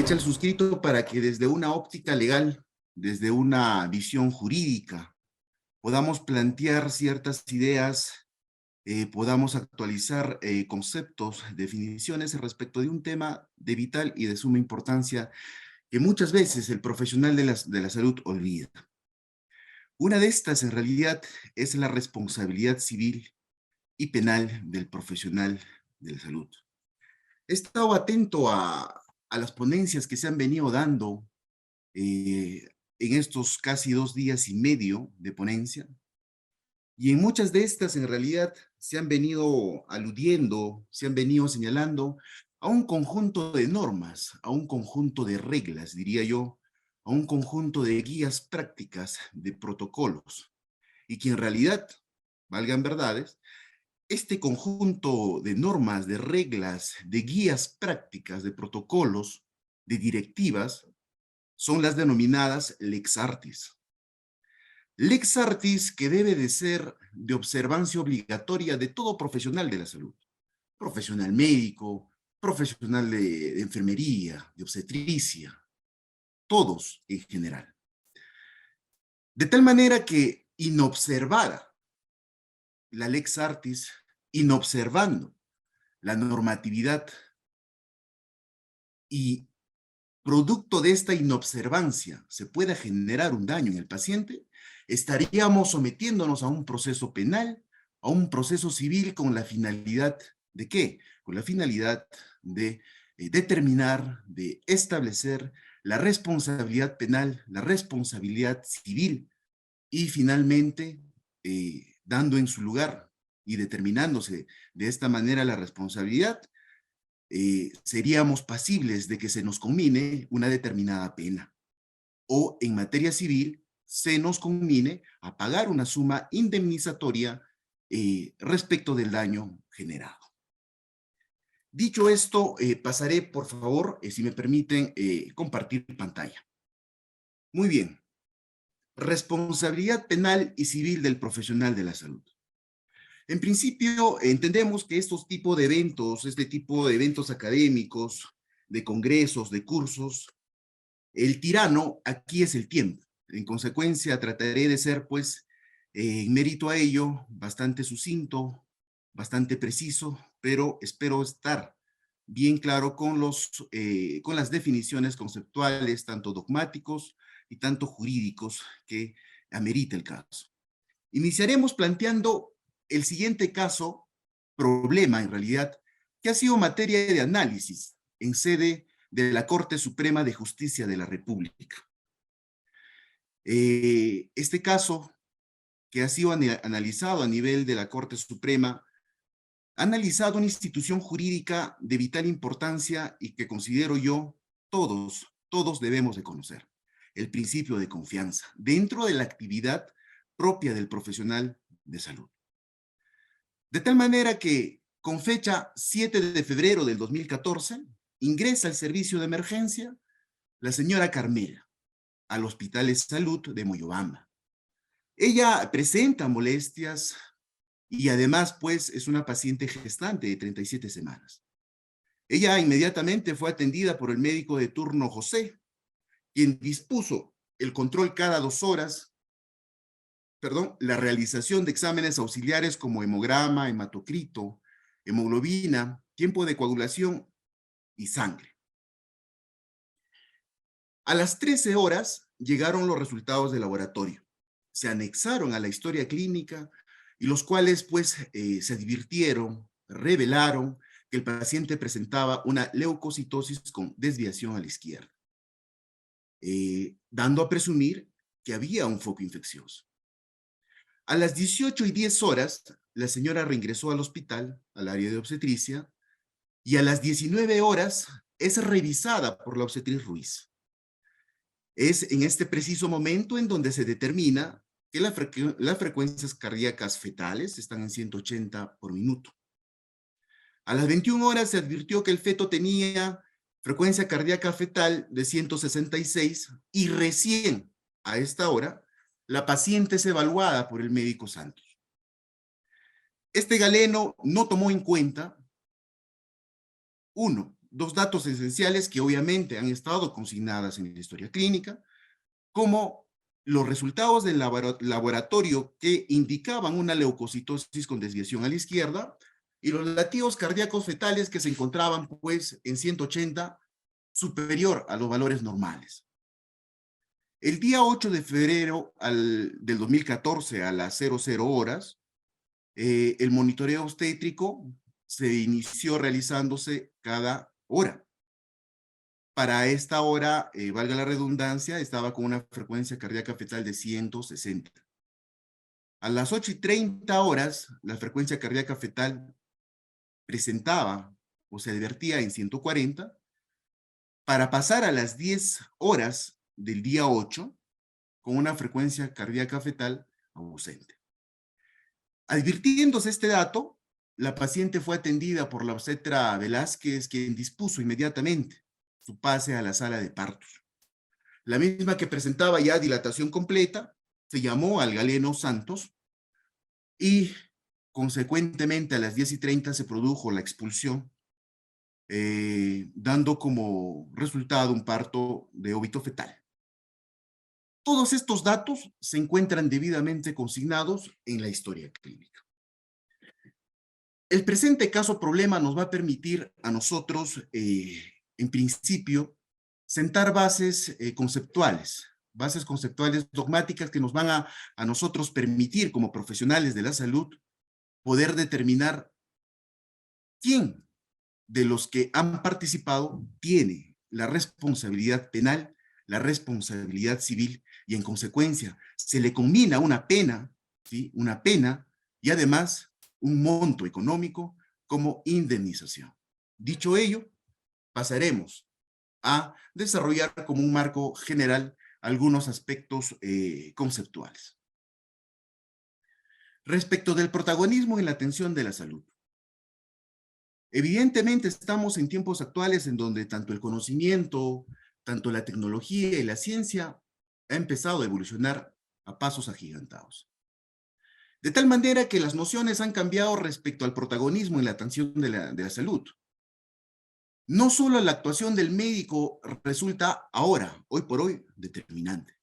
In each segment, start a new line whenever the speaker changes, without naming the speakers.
Echa el suscrito para que desde una óptica legal, desde una visión jurídica, podamos plantear ciertas ideas, podamos actualizar conceptos, definiciones respecto de un tema de vital y de suma importancia que muchas veces el profesional de la salud olvida. Una de estas, en realidad, es la responsabilidad civil y penal del profesional de la salud. He estado atento a las ponencias que se han venido dando en estos casi 2 días y medio de ponencia, y en muchas de estas, en realidad, se han venido aludiendo, se han venido señalando a un conjunto de normas, a un conjunto de reglas, diría yo, a un conjunto de guías prácticas, de protocolos, y que en realidad, valgan verdades, este conjunto de normas, de reglas, de guías prácticas, de protocolos, de directivas, son las denominadas lex artis. Lex artis que debe de ser de observancia obligatoria de todo profesional de la salud, profesional médico, profesional de enfermería, de obstetricia, todos en general. De tal manera que inobservada la lex artis, inobservando la normatividad y producto de esta inobservancia se pueda generar un daño en el paciente, estaríamos sometiéndonos a un proceso penal, a un proceso civil con la finalidad ¿de qué? Con la finalidad de determinar, de establecer la responsabilidad penal, la responsabilidad civil y finalmente dando en su lugar y determinándose de esta manera la responsabilidad, seríamos pasibles de que se nos conmine una determinada pena. O en materia civil, se nos conmine a pagar una suma indemnizatoria respecto del daño generado. Dicho esto, pasaré, por favor, si me permiten, compartir pantalla. Muy bien. Responsabilidad penal y civil del profesional de la salud. En principio, entendemos que estos tipos de eventos, este tipo de eventos académicos, de congresos, de cursos, el tirano aquí es el tiempo. En consecuencia, trataré de ser, pues, en mérito a ello, bastante sucinto, bastante preciso, pero espero estar bien claro con las definiciones conceptuales, tanto dogmáticos y tanto jurídicos que amerita el caso. Iniciaremos planteando el siguiente caso, problema en realidad, que ha sido materia de análisis en sede de la Corte Suprema de Justicia de la República. Este caso, que ha sido analizado a nivel de la Corte Suprema, ha analizado una institución jurídica de vital importancia y que considero yo todos debemos de conocer. El principio de confianza dentro de la actividad propia del profesional de salud. De tal manera que, con fecha 7 de febrero del 2014, ingresa al servicio de emergencia la señora Carmela al Hospital de Salud de Moyobamba. Ella presenta molestias y además, pues, es una paciente gestante de 37 semanas. Ella inmediatamente fue atendida por el médico de turno José, quien dispuso el control cada 2 horas, la realización de exámenes auxiliares como hemograma, hematocrito, hemoglobina, tiempo de coagulación y sangre. A las 13 horas llegaron los resultados del laboratorio. Se anexaron a la historia clínica y los cuales pues se advirtieron, revelaron que el paciente presentaba una leucocitosis con desviación a la izquierda, dando a presumir que había un foco infeccioso. A las 18:10 horas, la señora reingresó al hospital, al área de obstetricia, y a las 19 horas es revisada por la obstetriz Ruiz. Es en este preciso momento en donde se determina que las frecuencias cardíacas fetales están en 180 por minuto. A las 21 horas se advirtió que el feto tenía frecuencia cardíaca fetal de 166 y recién a esta hora la paciente es evaluada por el médico Santos. Este galeno no tomó en cuenta, uno, dos datos esenciales que obviamente han estado consignadas en la historia clínica, como los resultados del laboratorio que indicaban una leucocitosis con desviación a la izquierda y los latidos cardíacos fetales que se encontraban pues en 180 superior a los valores normales. El día 8 de febrero del 2014 a las 00 horas, el monitoreo obstétrico se inició realizándose cada hora. Para esta hora, valga la redundancia, estaba con una frecuencia cardíaca fetal de 160. A las 8:30 horas, la frecuencia cardíaca fetal presentaba o se advertía en 140, para pasar a las 10 horas del día 8 con una frecuencia cardíaca fetal ausente. Advirtiéndose este dato, la paciente fue atendida por la obstetra Velázquez, quien dispuso inmediatamente su pase a la sala de partos. La misma que presentaba ya dilatación completa, se llamó al galeno Santos y consecuentemente a las 10:30 se produjo la expulsión, dando como resultado un parto de óbito fetal. Todos estos datos se encuentran debidamente consignados en la historia clínica. El presente caso problema nos va a permitir a nosotros, en principio, sentar bases conceptuales dogmáticas que nos van a nosotros permitir como profesionales de la salud poder determinar quién de los que han participado tiene la responsabilidad penal, la responsabilidad civil y en consecuencia se le combina una pena, ¿sí? Una pena y además un monto económico como indemnización. Dicho ello, pasaremos a desarrollar como un marco general algunos aspectos conceptuales. Respecto del protagonismo en la atención de la salud. Evidentemente estamos en tiempos actuales en donde tanto el conocimiento, tanto la tecnología y la ciencia ha empezado a evolucionar a pasos agigantados. De tal manera que las nociones han cambiado respecto al protagonismo en la atención de la salud. No solo la actuación del médico resulta ahora, hoy por hoy, determinante.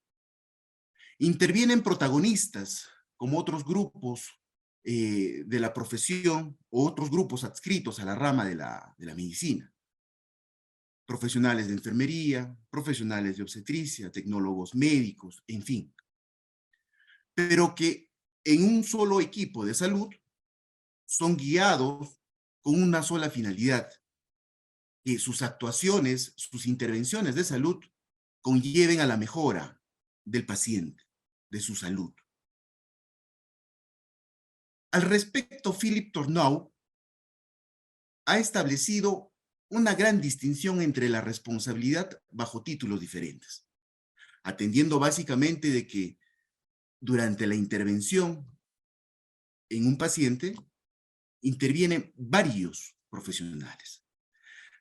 Intervienen protagonistas como otros grupos de la profesión o otros grupos adscritos a la rama de la medicina. Profesionales de enfermería, profesionales de obstetricia, tecnólogos médicos, en fin. Pero que en un solo equipo de salud son guiados con una sola finalidad, que sus actuaciones, sus intervenciones de salud conlleven a la mejora del paciente, de su salud. Al respecto, Philip Tourneau ha establecido una gran distinción entre la responsabilidad bajo títulos diferentes, atendiendo básicamente de que durante la intervención en un paciente intervienen varios profesionales.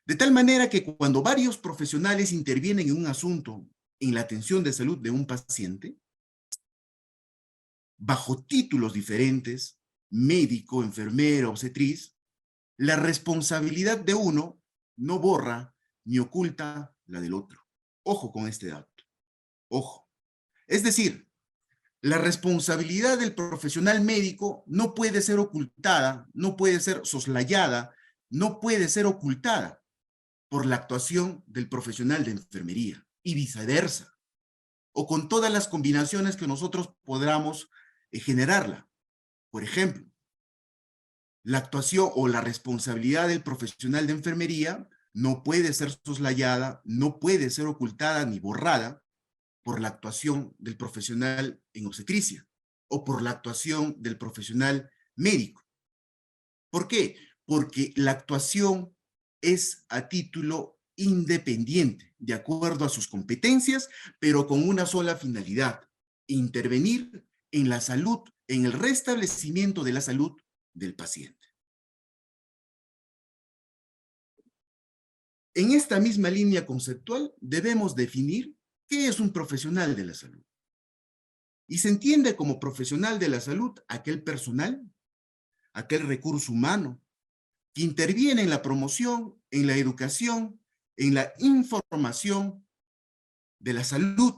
De tal manera que cuando varios profesionales intervienen en un asunto en la atención de salud de un paciente, bajo títulos diferentes, médico, enfermero, obstetriz, la responsabilidad de uno no borra ni oculta la del otro. Ojo con este dato. Ojo. Es decir, la responsabilidad del profesional médico no puede ser ocultada, no puede ser soslayada, no puede ser ocultada por la actuación del profesional de enfermería y viceversa, o con todas las combinaciones que nosotros podamos generarla. Por ejemplo, la actuación o la responsabilidad del profesional de enfermería no puede ser soslayada, no puede ser ocultada ni borrada por la actuación del profesional en obstetricia o por la actuación del profesional médico. ¿Por qué? Porque la actuación es a título independiente, de acuerdo a sus competencias, pero con una sola finalidad: intervenir en la salud, en el restablecimiento de la salud del paciente. En esta misma línea conceptual debemos definir qué es un profesional de la salud. Y se entiende como profesional de la salud aquel personal, aquel recurso humano, que interviene en la promoción, en la educación, en la información de la salud,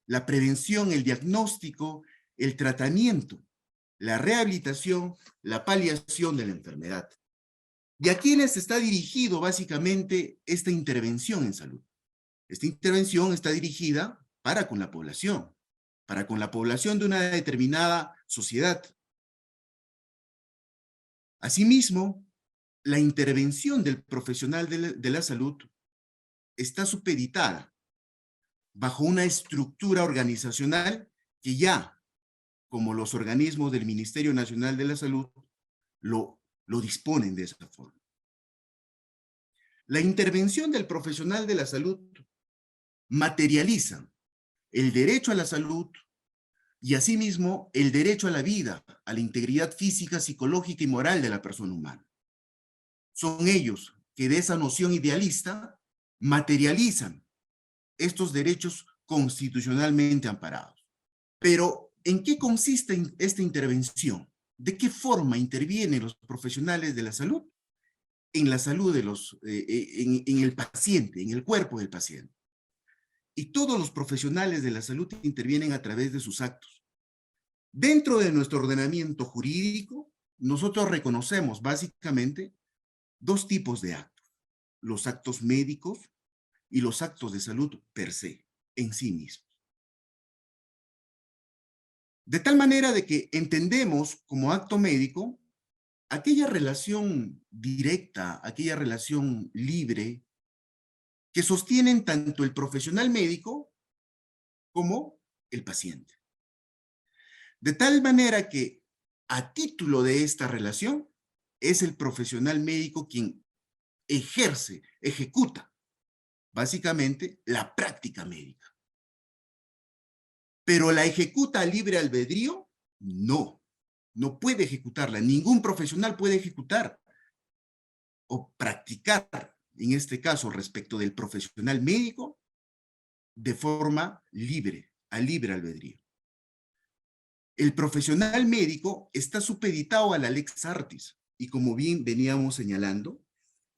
la prevención, el diagnóstico, el tratamiento, la rehabilitación, la paliación de la enfermedad. ¿Y a quiénes está dirigido básicamente esta intervención en salud? Esta intervención está dirigida para con la población de una determinada sociedad. Asimismo, la intervención del profesional de la salud está supeditada bajo una estructura organizacional que ya, como los organismos del Ministerio Nacional de la Salud, lo disponen de esa forma. La intervención del profesional de la salud materializa el derecho a la salud y asimismo el derecho a la vida, a la integridad física, psicológica y moral de la persona humana. Son ellos que de esa noción idealista materializan estos derechos constitucionalmente amparados. Pero, ¿en qué consiste esta intervención? ¿De qué forma intervienen los profesionales de la salud? En la salud de en el paciente, en el cuerpo del paciente. Y todos los profesionales de la salud intervienen a través de sus actos. Dentro de nuestro ordenamiento jurídico, nosotros reconocemos básicamente dos tipos de actos: los actos médicos y los actos de salud per se, en sí mismos. De tal manera de que entendemos como acto médico aquella relación directa, aquella relación libre que sostienen tanto el profesional médico como el paciente. De tal manera que, a título de esta relación, es el profesional médico quien ejecuta, básicamente, la práctica médica. Pero ¿la ejecuta a libre albedrío? No, no puede ejecutarla. Ningún profesional puede ejecutar o practicar, en este caso, respecto del profesional médico, de forma libre, a libre albedrío. El profesional médico está supeditado a la lex artis, y como bien veníamos señalando,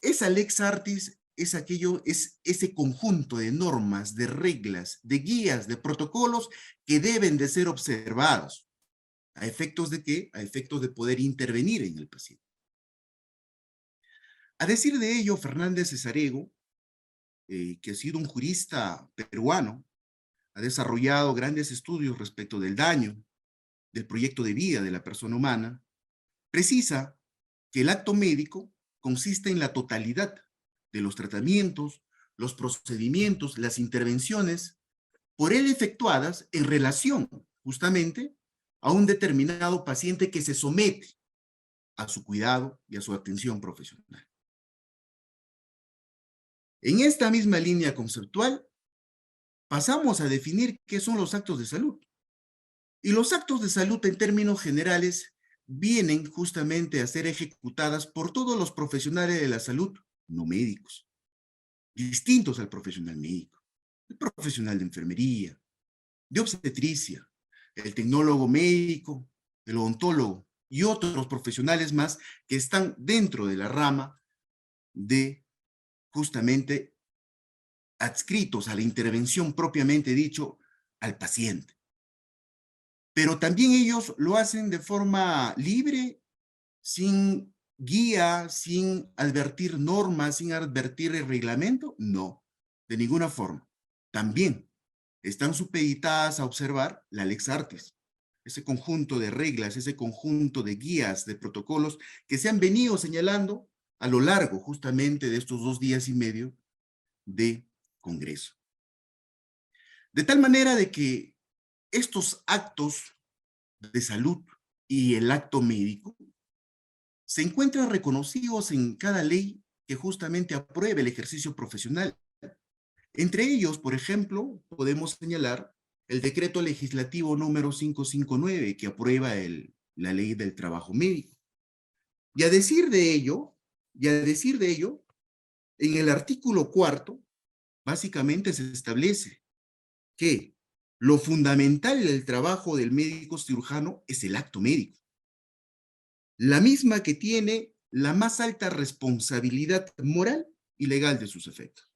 esa lex artis es ese conjunto de normas, de reglas, de guías, de protocolos que deben de ser observados. ¿A efectos de qué? A efectos de poder intervenir en el paciente. A decir de ello, Fernández Cesarego, que ha sido un jurista peruano, ha desarrollado grandes estudios respecto del daño, del proyecto de vida de la persona humana, precisa que el acto médico consiste en la totalidad de los tratamientos, los procedimientos, las intervenciones por él efectuadas en relación justamente a un determinado paciente que se somete a su cuidado y a su atención profesional. En esta misma línea conceptual, pasamos a definir qué son los actos de salud. Y los actos de salud, en términos generales, vienen justamente a ser ejecutadas por todos los profesionales de la salud, no médicos, distintos al profesional médico, el profesional de enfermería, de obstetricia, el tecnólogo médico, el odontólogo y otros profesionales más que están dentro de la rama de justamente adscritos a la intervención propiamente dicho al paciente. Pero también ellos lo hacen de forma libre, sin guía, sin advertir normas, sin advertir el reglamento. No, de ninguna forma. También están supeditadas a observar la lex artis, ese conjunto de reglas, ese conjunto de guías, de protocolos que se han venido señalando a lo largo justamente de estos 2 días y medio de Congreso. De tal manera de que estos actos de salud y el acto médico se encuentran reconocidos en cada ley que justamente apruebe el ejercicio profesional. Entre ellos, por ejemplo, podemos señalar el decreto legislativo número 559 que aprueba la ley del trabajo médico. Y a decir de ello, en el artículo 4, básicamente se establece que lo fundamental del trabajo del médico cirujano es el acto médico. La misma que tiene la más alta responsabilidad moral y legal de sus efectos.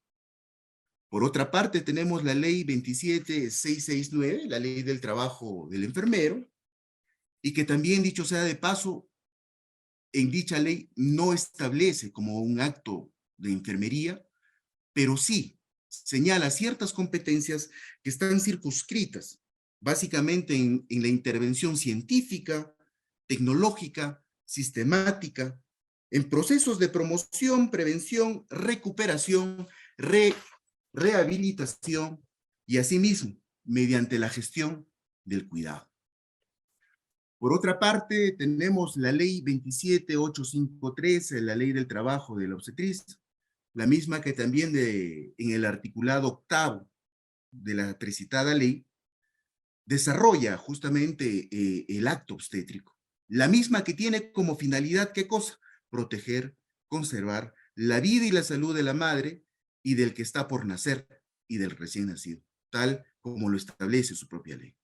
Por otra parte, tenemos la ley 27669, la ley del trabajo del enfermero, y que también, dicho sea de paso, en dicha ley no establece como un acto de enfermería, pero sí señala ciertas competencias que están circunscritas, básicamente en la intervención científica, tecnológica, sistemática, en procesos de promoción, prevención, recuperación, rehabilitación y asimismo mediante la gestión del cuidado. Por otra parte, tenemos la ley 27853, la ley del trabajo de la obstetriz, la misma que también en el articulado octavo de la precitada ley, desarrolla justamente el acto obstétrico. La misma que tiene como finalidad, ¿qué cosa? Proteger, conservar la vida y la salud de la madre y del que está por nacer y del recién nacido, tal como lo establece su propia ley.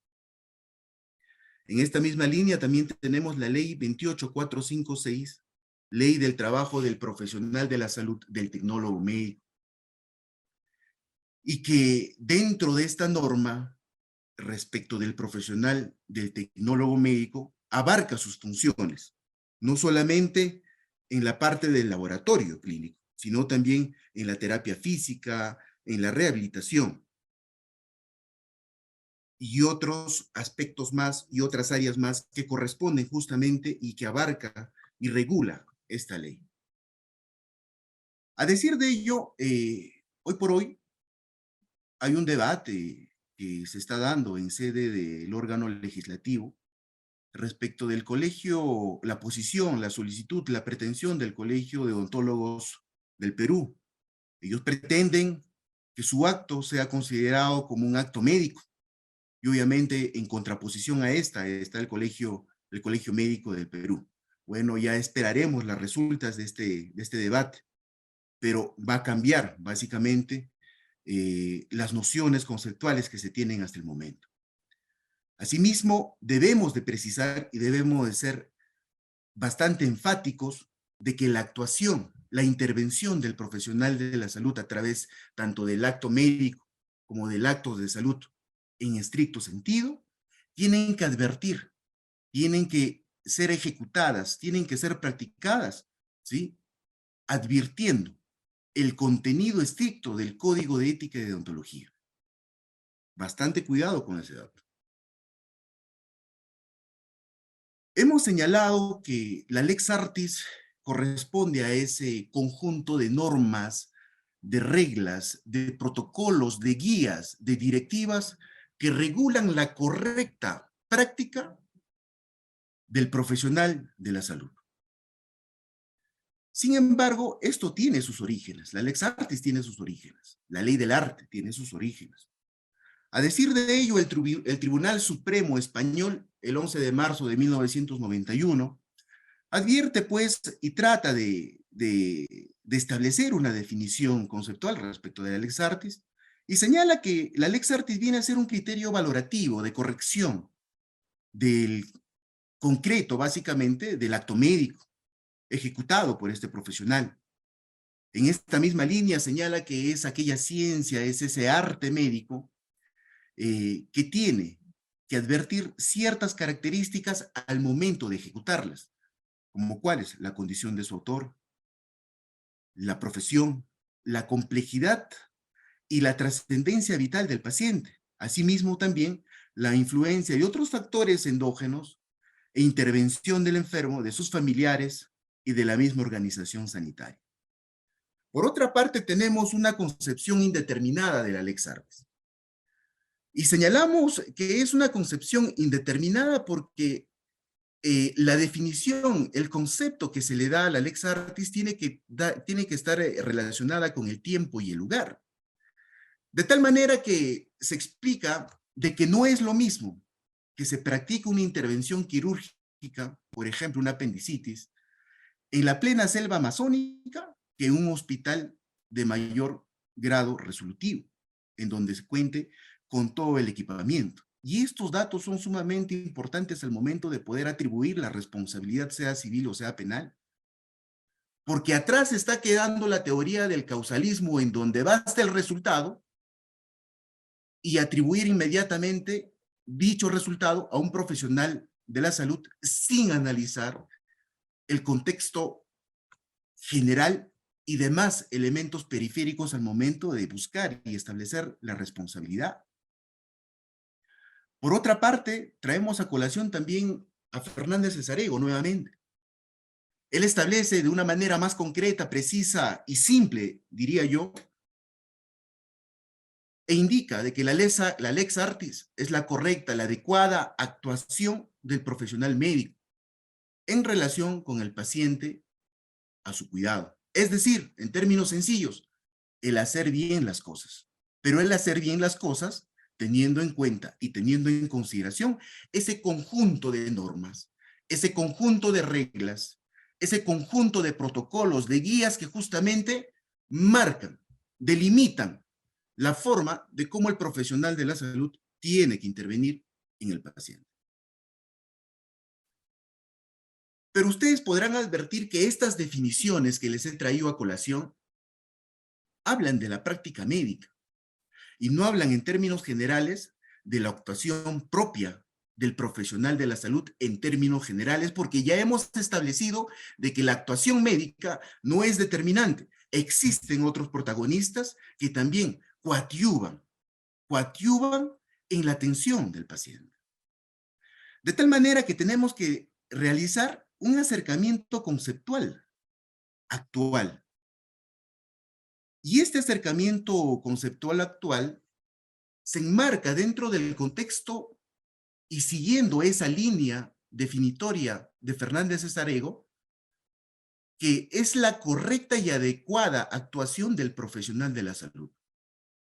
En esta misma línea también tenemos la ley 28456, ley del trabajo del profesional de la salud, del tecnólogo médico, y que dentro de esta norma, respecto del profesional del tecnólogo médico, abarca sus funciones, no solamente en la parte del laboratorio clínico, sino también en la terapia física, en la rehabilitación, y otros aspectos más y otras áreas más que corresponden justamente y que abarca y regula esta ley. A decir de ello, hoy por hoy hay un debate que se está dando en sede del órgano legislativo respecto del colegio, la posición, la solicitud, la pretensión del Colegio de Odontólogos del Perú. Ellos pretenden que su acto sea considerado como un acto médico, y obviamente en contraposición a esta está el Colegio Médico del Perú. Bueno, ya esperaremos las resultas de este debate, pero va a cambiar básicamente las nociones conceptuales que se tienen hasta el momento. Asimismo, debemos de precisar y debemos de ser bastante enfáticos de que la actuación, la intervención del profesional de la salud a través tanto del acto médico como del acto de salud en estricto sentido, tienen que advertir, tienen que ser ejecutadas, tienen que ser practicadas, ¿sí? Advirtiendo el contenido estricto del Código de Ética y de Deontología. Bastante cuidado con ese dato. Hemos señalado que la Lex Artis corresponde a ese conjunto de normas, de reglas, de protocolos, de guías, de directivas que regulan la correcta práctica del profesional de la salud. Sin embargo, esto tiene sus orígenes. La Lex Artis tiene sus orígenes. La ley del arte tiene sus orígenes. A decir de ello, el Tribunal Supremo Español, el 11 de marzo de 1991, advierte, pues, y trata de establecer una definición conceptual respecto de la Lex Artis, y señala que la Lex Artis viene a ser un criterio valorativo de corrección del concreto, básicamente, del acto médico ejecutado por este profesional. En esta misma línea señala que es aquella ciencia, es ese arte médico que tiene que advertir ciertas características al momento de ejecutarlas, como cuáles: la condición de su autor, la profesión, la complejidad y la trascendencia vital del paciente. Asimismo, también la influencia de otros factores endógenos e intervención del enfermo, de sus familiares y de la misma organización sanitaria. Por otra parte, tenemos una concepción indeterminada de la Lex Artis. Y señalamos que es una concepción indeterminada porque la definición, el concepto que se le da a la Lex Artis tiene que estar relacionada con el tiempo y el lugar. De tal manera que se explica de que no es lo mismo que se practique una intervención quirúrgica, por ejemplo, una apendicitis, en la plena selva amazónica que en un hospital de mayor grado resolutivo, en donde se cuente con todo el equipamiento. Y estos datos son sumamente importantes al momento de poder atribuir la responsabilidad, sea civil o sea penal. porque atrás está quedando la teoría del causalismo en donde basta el resultado y atribuir inmediatamente dicho resultado a un profesional de la salud sin analizar el contexto general y demás elementos periféricos al momento de buscar y establecer la responsabilidad. Por otra parte, traemos a colación también a Fernández Cesarego nuevamente. Él establece de una manera más concreta, precisa y simple, diría yo, e indica de que la lex artis es la correcta, la adecuada actuación del profesional médico en relación con el paciente a su cuidado. Es decir, en términos sencillos, el hacer bien las cosas. Pero el hacer bien las cosas teniendo en cuenta y teniendo en consideración ese conjunto de normas, ese conjunto de reglas, ese conjunto de protocolos, de guías que justamente marcan, delimitan la forma de cómo el profesional de la salud tiene que intervenir en el paciente. Pero ustedes podrán advertir que estas definiciones que les he traído a colación hablan de la práctica médica y no hablan en términos generales de la actuación propia del profesional de la salud en términos generales, porque ya hemos establecido de que la actuación médica no es determinante. Existen otros protagonistas que también coadyuvan en la atención del paciente. De tal manera que tenemos que realizar un acercamiento conceptual actual. Y este acercamiento conceptual actual se enmarca dentro del contexto y siguiendo esa línea definitoria de Fernández Cesarego, que es la correcta y adecuada actuación del profesional de la salud.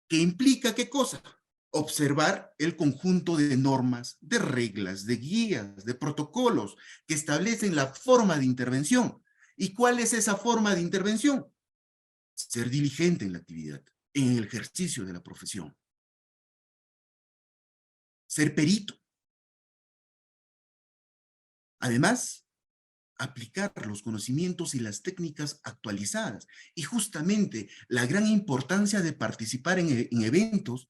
¿Qué implica qué cosa? Observar el conjunto de normas, de reglas, de guías, de protocolos que establecen la forma de intervención. ¿Y cuál es esa forma de intervención? Ser diligente en la actividad, en el ejercicio de la profesión. Ser perito. Además, aplicar los conocimientos y las técnicas actualizadas. Y justamente la gran importancia de participar en eventos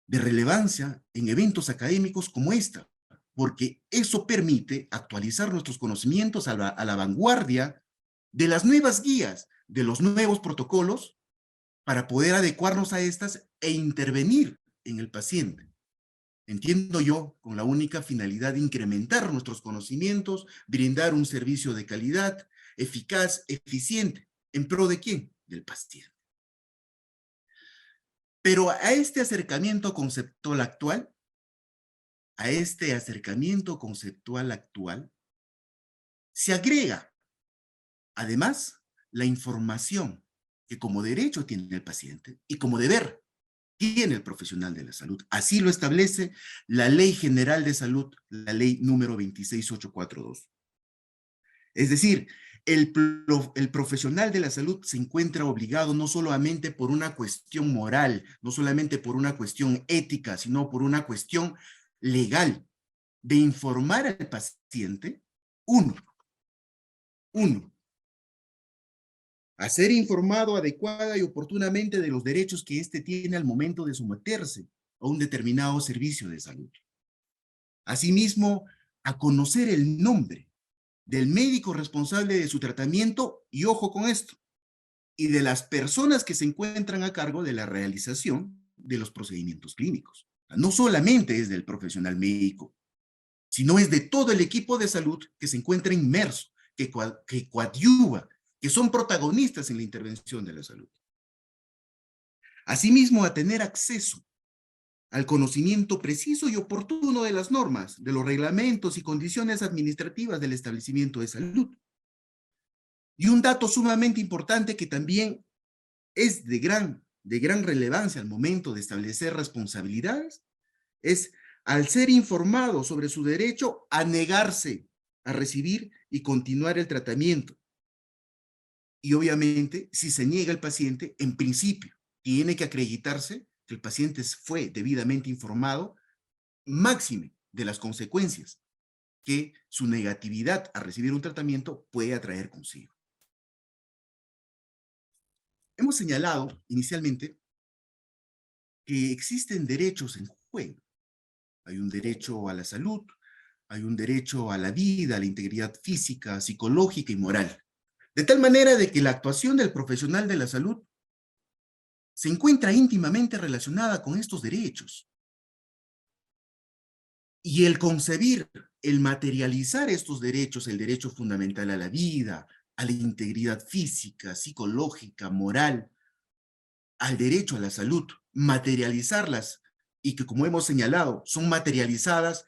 de relevancia, en eventos académicos como esta, porque eso permite actualizar nuestros conocimientos a la vanguardia de las nuevas guías, de los nuevos protocolos, para poder adecuarnos a estas e intervenir en el paciente. Entiendo yo, con la única finalidad de incrementar nuestros conocimientos, brindar un servicio de calidad, eficaz, eficiente, ¿en pro de quién? Del paciente. Pero a este acercamiento conceptual actual, se agrega, además, la información que como derecho tiene el paciente y como deber tiene el profesional de la salud. Así lo establece la Ley General de Salud, la ley número 26842. Es decir, el profesional de la salud se encuentra obligado no solamente por una cuestión moral, no solamente por una cuestión ética, sino por una cuestión legal de informar al paciente, uno, a ser informado adecuada y oportunamente de los derechos que éste tiene al momento de someterse a un determinado servicio de salud. Asimismo, a conocer el nombre del médico responsable de su tratamiento y ojo con esto, y de las personas que se encuentran a cargo de la realización de los procedimientos clínicos. No solamente es del profesional médico, sino es de todo el equipo de salud que se encuentra inmerso, que coadyuva, que son protagonistas en la intervención de la salud. Asimismo, a tener acceso al conocimiento preciso y oportuno de las normas, de los reglamentos y condiciones administrativas del establecimiento de salud. Y un dato sumamente importante que también es de gran relevancia al momento de establecer responsabilidades, es al ser informado sobre su derecho a negarse a recibir y continuar el tratamiento. Y obviamente, si se niega el paciente, en principio, tiene que acreditarse que el paciente fue debidamente informado, máxime de las consecuencias que su negatividad a recibir un tratamiento puede atraer consigo. Hemos señalado inicialmente que existen derechos en juego. Hay un derecho a la salud, hay un derecho a la vida, a la integridad física, psicológica y moral. De tal manera de que la actuación del profesional de la salud se encuentra íntimamente relacionada con estos derechos. Y el concebir, el materializar estos derechos, el derecho fundamental a la vida, a la integridad física, psicológica, moral, al derecho a la salud, materializarlas y que, como hemos señalado, son materializadas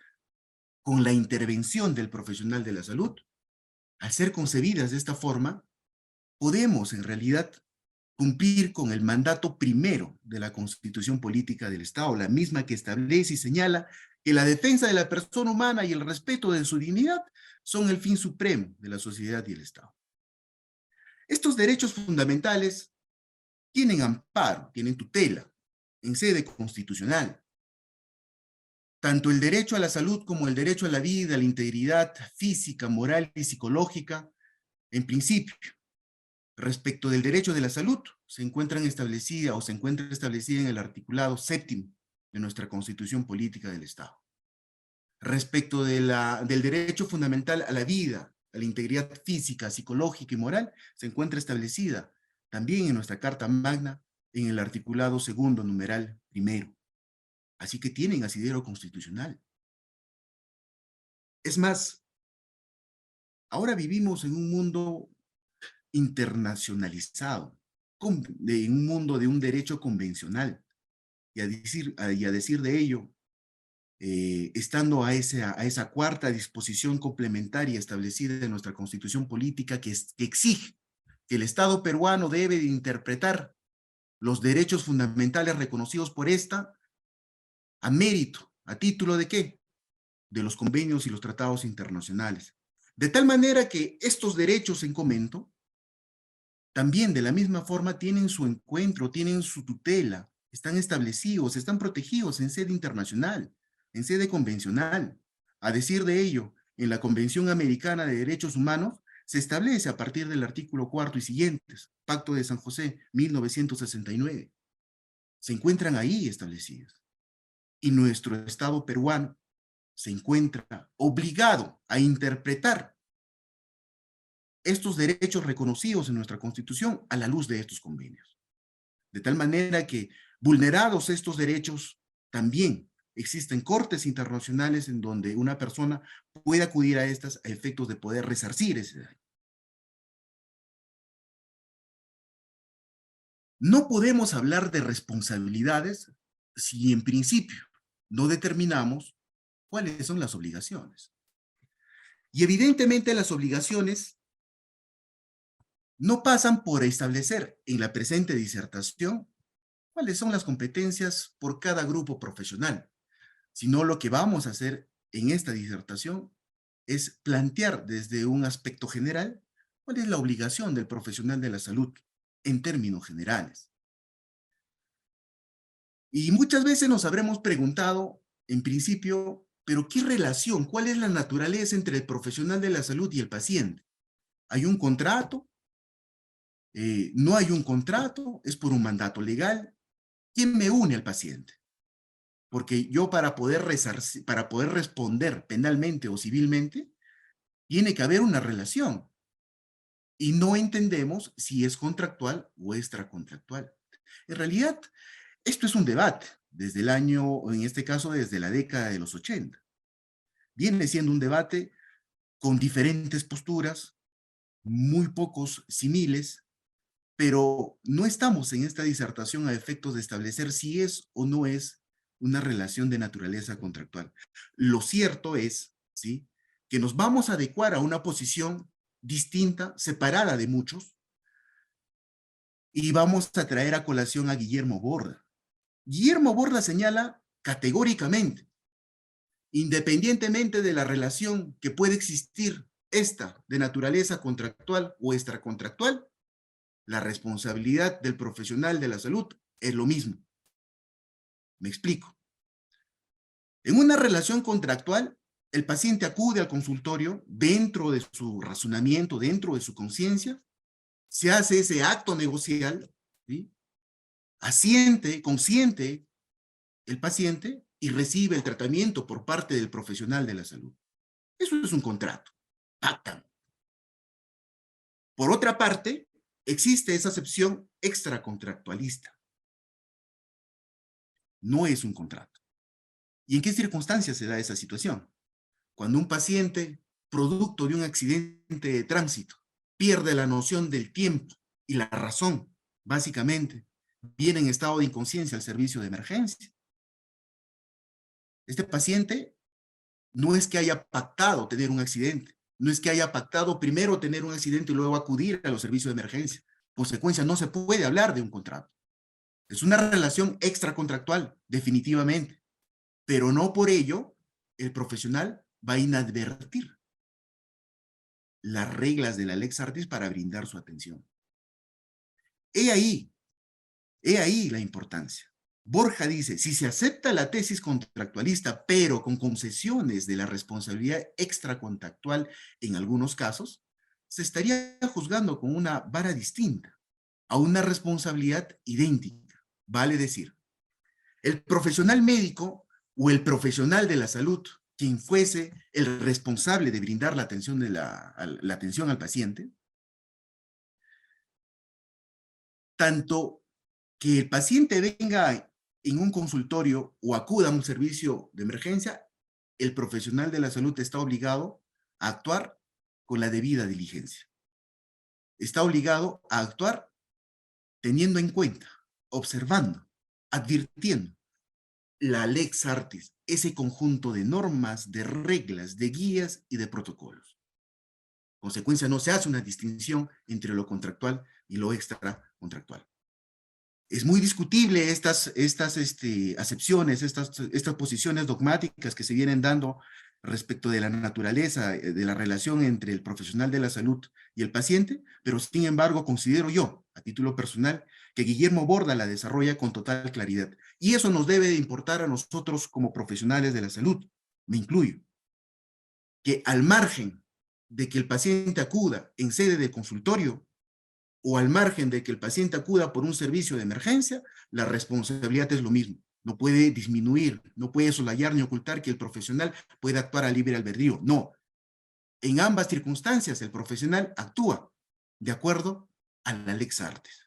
con la intervención del profesional de la salud, al ser concebidas de esta forma, podemos en realidad cumplir con el mandato primero de la Constitución Política del Estado, la misma que establece y señala que la defensa de la persona humana y el respeto de su dignidad son el fin supremo de la sociedad y el Estado. Estos derechos fundamentales tienen amparo, tienen tutela en sede constitucional. Tanto el derecho a la salud como el derecho a la vida, a la integridad física, moral y psicológica, en principio, respecto del derecho de la salud, se encuentra establecida en el articulado 7º de nuestra Constitución Política del Estado. Respecto del derecho fundamental a la vida, a la integridad física, psicológica y moral, se encuentra establecida también en nuestra Carta Magna, en el articulado 2º, numeral 1. Así que tienen asidero constitucional. Es más, ahora vivimos en un mundo internacionalizado, en un mundo de un derecho convencional. Y a decir de ello, estando a esa cuarta disposición complementaria establecida en nuestra Constitución Política que exige que el Estado peruano debe de interpretar los derechos fundamentales reconocidos por esta a mérito, ¿a título de qué? De los convenios y los tratados internacionales. De tal manera que estos derechos en comento también de la misma forma tienen su encuentro, tienen su tutela, están establecidos, están protegidos en sede internacional, en sede convencional. A decir de ello, en la Convención Americana de Derechos Humanos se establece a partir del artículo 4 y siguientes, Pacto de San José, 1969. Se encuentran ahí establecidos. Y nuestro Estado peruano se encuentra obligado a interpretar estos derechos reconocidos en nuestra Constitución a la luz de estos convenios. De tal manera que, vulnerados estos derechos, también existen cortes internacionales en donde una persona puede acudir a estas a efectos de poder resarcir ese daño. No podemos hablar de responsabilidades si en principio no determinamos cuáles son las obligaciones. Y evidentemente las obligaciones no pasan por establecer en la presente disertación cuáles son las competencias por cada grupo profesional, sino lo que vamos a hacer en esta disertación es plantear desde un aspecto general cuál es la obligación del profesional de la salud en términos generales. Y muchas veces nos habremos preguntado, en principio, ¿pero qué relación, cuál es la naturaleza entre el profesional de la salud y el paciente? ¿Hay un contrato? ¿No hay un contrato? ¿Es por un mandato legal? ¿Quién me une al paciente? Porque yo para poder responder penalmente o civilmente, tiene que haber una relación. Y no entendemos si es contractual o extracontractual. En realidad, esto es un debate desde el año, o en este caso desde la década de los 80. Viene siendo un debate con diferentes posturas, muy pocos similes, pero no estamos en esta disertación a efectos de establecer si es o no es una relación de naturaleza contractual. Lo cierto es, ¿sí?, que nos vamos a adecuar a una posición distinta, separada de muchos, y vamos a traer a colación a Guillermo Borda. Guillermo Borda señala categóricamente, independientemente de la relación que puede existir esta de naturaleza contractual o extracontractual, la responsabilidad del profesional de la salud es lo mismo. Me explico. En una relación contractual, el paciente acude al consultorio dentro de su razonamiento, dentro de su conciencia, se hace ese acto negocial ¿sí? Asiente, consiente el paciente y recibe el tratamiento por parte del profesional de la salud. Eso es un contrato. Pactan. Por otra parte, existe esa acepción extracontractualista. No es un contrato. ¿Y en qué circunstancias se da esa situación? Cuando un paciente, producto de un accidente de tránsito, pierde la noción del tiempo y la razón, básicamente, viene en estado de inconsciencia al servicio de emergencia. Este paciente no es que haya pactado tener un accidente, no es que haya pactado primero tener un accidente y luego acudir a los servicios de emergencia. Consecuencia, no se puede hablar de un contrato. Es una relación extracontractual, definitivamente, pero no por ello el profesional va a inadvertir las reglas de la Lex Artis para brindar su atención. He ahí la importancia. Borja dice, si se acepta la tesis contractualista, pero con concesiones de la responsabilidad extracontractual en algunos casos, se estaría juzgando con una vara distinta a una responsabilidad idéntica. Vale decir, el profesional médico o el profesional de la salud, quien fuese el responsable de brindar la atención, la atención al paciente, tanto que el paciente venga en un consultorio o acuda a un servicio de emergencia, el profesional de la salud está obligado a actuar con la debida diligencia. Está obligado a actuar teniendo en cuenta, observando, advirtiendo la Lex Artis, ese conjunto de normas, de reglas, de guías y de protocolos. Consecuencia, no se hace una distinción entre lo contractual y lo extracontractual. Es muy discutible estas acepciones, estas posiciones dogmáticas que se vienen dando respecto de la naturaleza, de la relación entre el profesional de la salud y el paciente, pero sin embargo considero yo, a título personal, que Guillermo Borda la desarrolla con total claridad. Y eso nos debe de importar a nosotros como profesionales de la salud, me incluyo, que al margen de que el paciente acuda en sede de consultorio, o al margen de que el paciente acuda por un servicio de emergencia, la responsabilidad es lo mismo. No puede disminuir, no puede soslayar ni ocultar que el profesional puede actuar a libre albedrío. No. En ambas circunstancias, el profesional actúa de acuerdo a la Lex Artis.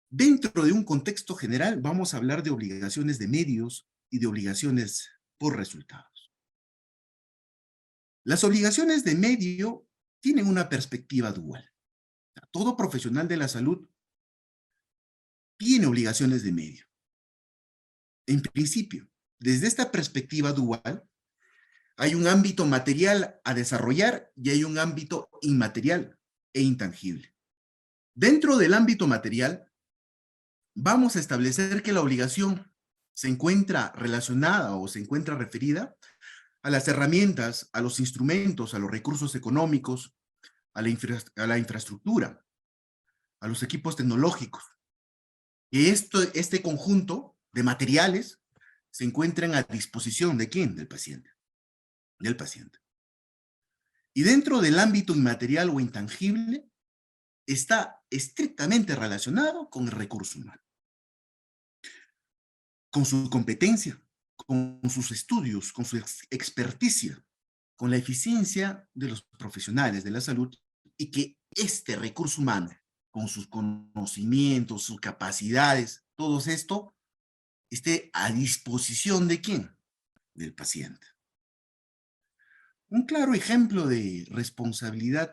Dentro de un contexto general, vamos a hablar de obligaciones de medios y de obligaciones por resultados. Las obligaciones de medio tienen una perspectiva dual. Todo profesional de la salud tiene obligaciones de medio. En principio, desde esta perspectiva dual, hay un ámbito material a desarrollar y hay un ámbito inmaterial e intangible. Dentro del ámbito material, vamos a establecer que la obligación se encuentra relacionada o se encuentra referida a las herramientas, a los instrumentos, a los recursos económicos, a la infraestructura, a los equipos tecnológicos. Y este conjunto de materiales se encuentran a disposición ¿de quién? Del paciente. Del paciente. Y dentro del ámbito inmaterial o intangible está estrictamente relacionado con el recurso humano, con su competencia, con sus estudios, con su experticia, con la eficiencia de los profesionales de la salud y que este recurso humano, con sus conocimientos, sus capacidades, todo esto esté a disposición ¿de quién? Del paciente. Un claro ejemplo de responsabilidad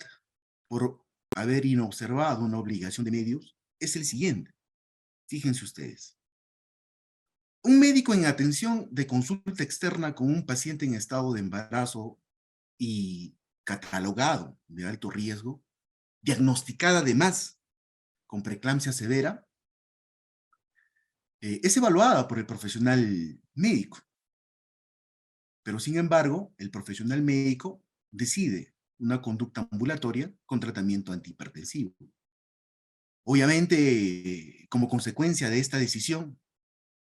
por haber inobservado una obligación de medios es el siguiente. Fíjense ustedes. Un médico en atención de consulta externa con un paciente en estado de embarazo y catalogado de alto riesgo, diagnosticada además con preeclampsia severa, es evaluada por el profesional médico. Pero sin embargo, el profesional médico decide una conducta ambulatoria con tratamiento antihipertensivo. Obviamente, como consecuencia de esta decisión,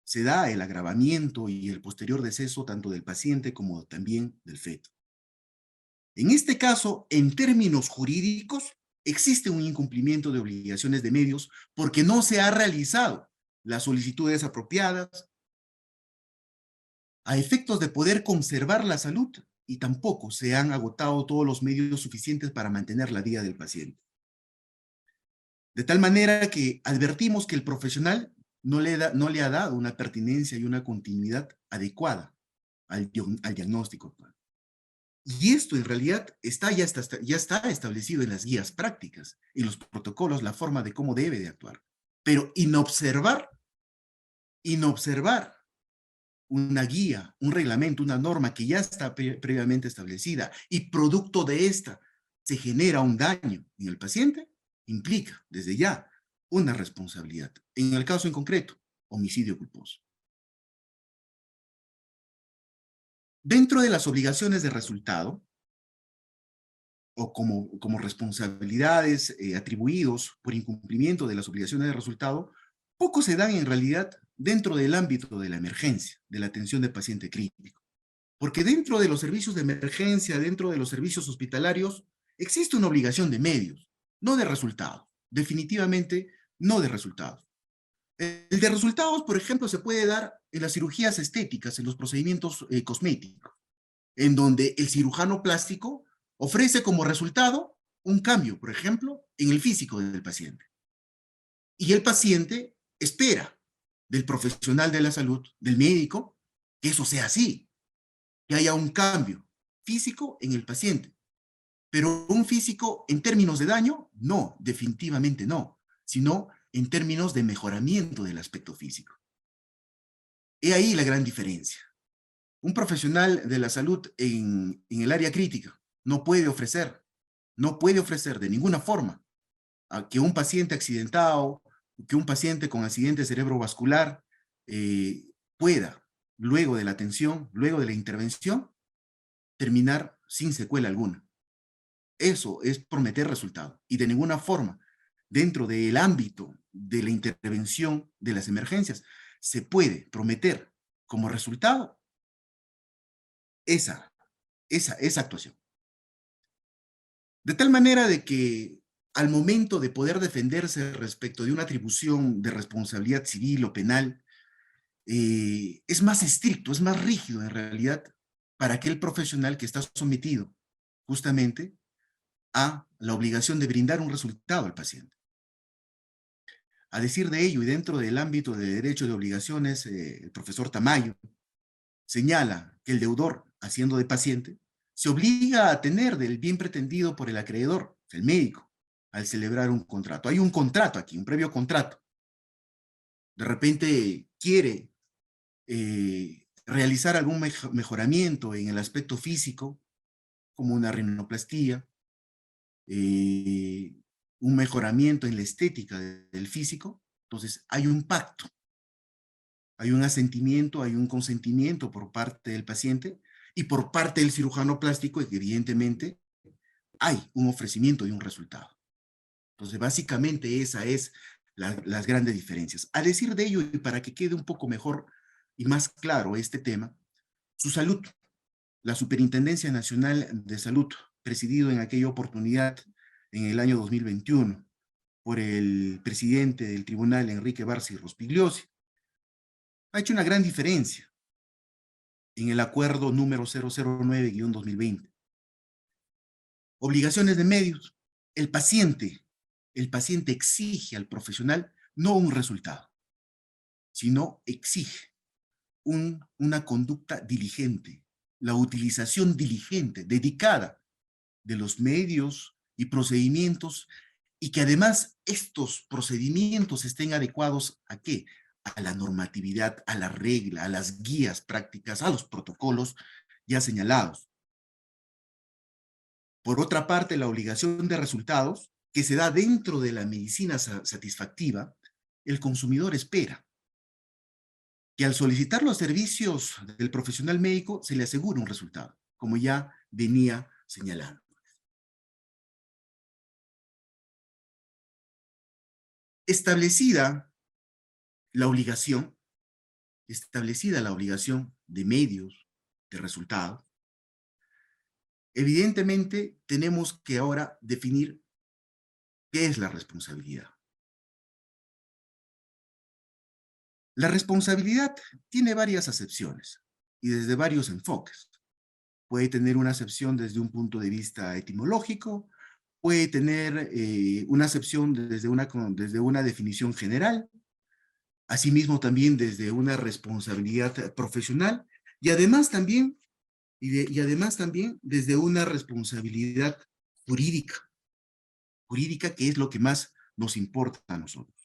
se da el agravamiento y el posterior deceso tanto del paciente como también del feto. En este caso, en términos jurídicos, existe un incumplimiento de obligaciones de medios porque no se ha realizado las solicitudes apropiadas a efectos de poder conservar la salud y tampoco se han agotado todos los medios suficientes para mantener la vida del paciente. De tal manera que advertimos que el profesional no le ha dado una pertinencia y una continuidad adecuada al diagnóstico. Y esto en realidad ya está establecido en las guías prácticas, en los protocolos, la forma de cómo debe de actuar. Pero inobservar una guía, un reglamento, una norma que ya está previamente establecida y producto de esta se genera un daño en el paciente, implica desde ya una responsabilidad. En el caso en concreto, homicidio culposo. Dentro de las obligaciones de resultado, o como responsabilidades atribuidos por incumplimiento de las obligaciones de resultado, poco se dan en realidad dentro del ámbito de la emergencia, de la atención de paciente crítico. Porque dentro de los servicios de emergencia, dentro de los servicios hospitalarios, existe una obligación de medios, no de resultados. Definitivamente no de resultados. El de resultados, por ejemplo, se puede dar en las cirugías estéticas, en los procedimientos cosméticos, en donde el cirujano plástico ofrece como resultado un cambio, por ejemplo, en el físico del paciente. Y el paciente espera del profesional de la salud, del médico, que eso sea así, que haya un cambio físico en el paciente. Pero un físico en términos de daño, no, definitivamente no, sino en términos de mejoramiento del aspecto físico. He ahí la gran diferencia. Un profesional de la salud en el área crítica no puede ofrecer de ninguna forma a que un paciente accidentado, que un paciente con accidente cerebrovascular pueda, luego de la atención, luego de la intervención, terminar sin secuela alguna. Eso es prometer resultado. Y de ninguna forma, dentro del ámbito de la intervención de las emergencias, se puede prometer como resultado esa actuación. De tal manera de que al momento de poder defenderse respecto de una atribución de responsabilidad civil o penal, es más estricto, es más rígido en realidad para aquel profesional que está sometido justamente a la obligación de brindar un resultado al paciente. A decir de ello, y dentro del ámbito de derecho de obligaciones, el profesor Tamayo señala que el deudor, haciendo de paciente, se obliga a tener del bien pretendido por el acreedor, el médico, al celebrar un contrato. Hay un contrato aquí, un previo contrato. De repente quiere realizar algún mejoramiento en el aspecto físico, como una rinoplastía, un mejoramiento en la estética del físico. Entonces hay un pacto, hay un asentimiento, hay un consentimiento por parte del paciente y por parte del cirujano plástico, evidentemente, hay un ofrecimiento y un resultado. Entonces, básicamente esa es las grandes diferencias. A decir de ello, y para que quede un poco mejor y más claro este tema, su salud, la Superintendencia Nacional de Salud, presidido en aquella oportunidad en el año 2021 por el presidente del tribunal, Enrique Barsi Rospigliosi, ha hecho una gran diferencia en el acuerdo número 009-2020. Obligaciones de medios. El paciente exige al profesional no un resultado, sino exige una conducta diligente, la utilización diligente, dedicada de los medios y procedimientos, y que además estos procedimientos estén adecuados ¿a qué? A la normatividad, a la regla, a las guías prácticas, a los protocolos ya señalados. Por otra parte, la obligación de resultados, que se da dentro de la medicina satisfactiva, el consumidor espera que al solicitar los servicios del profesional médico se le asegure un resultado, como ya venía señalando. Establecida la obligación, de medios, de resultados, evidentemente tenemos que ahora definir ¿Qué es la responsabilidad? La responsabilidad tiene varias acepciones y desde varios enfoques. Puede tener una acepción desde un punto de vista etimológico, puede tener una acepción desde una definición general, asimismo también desde una responsabilidad profesional y además también, y además también desde una responsabilidad jurídica, jurídica que es lo que más nos importa a nosotros.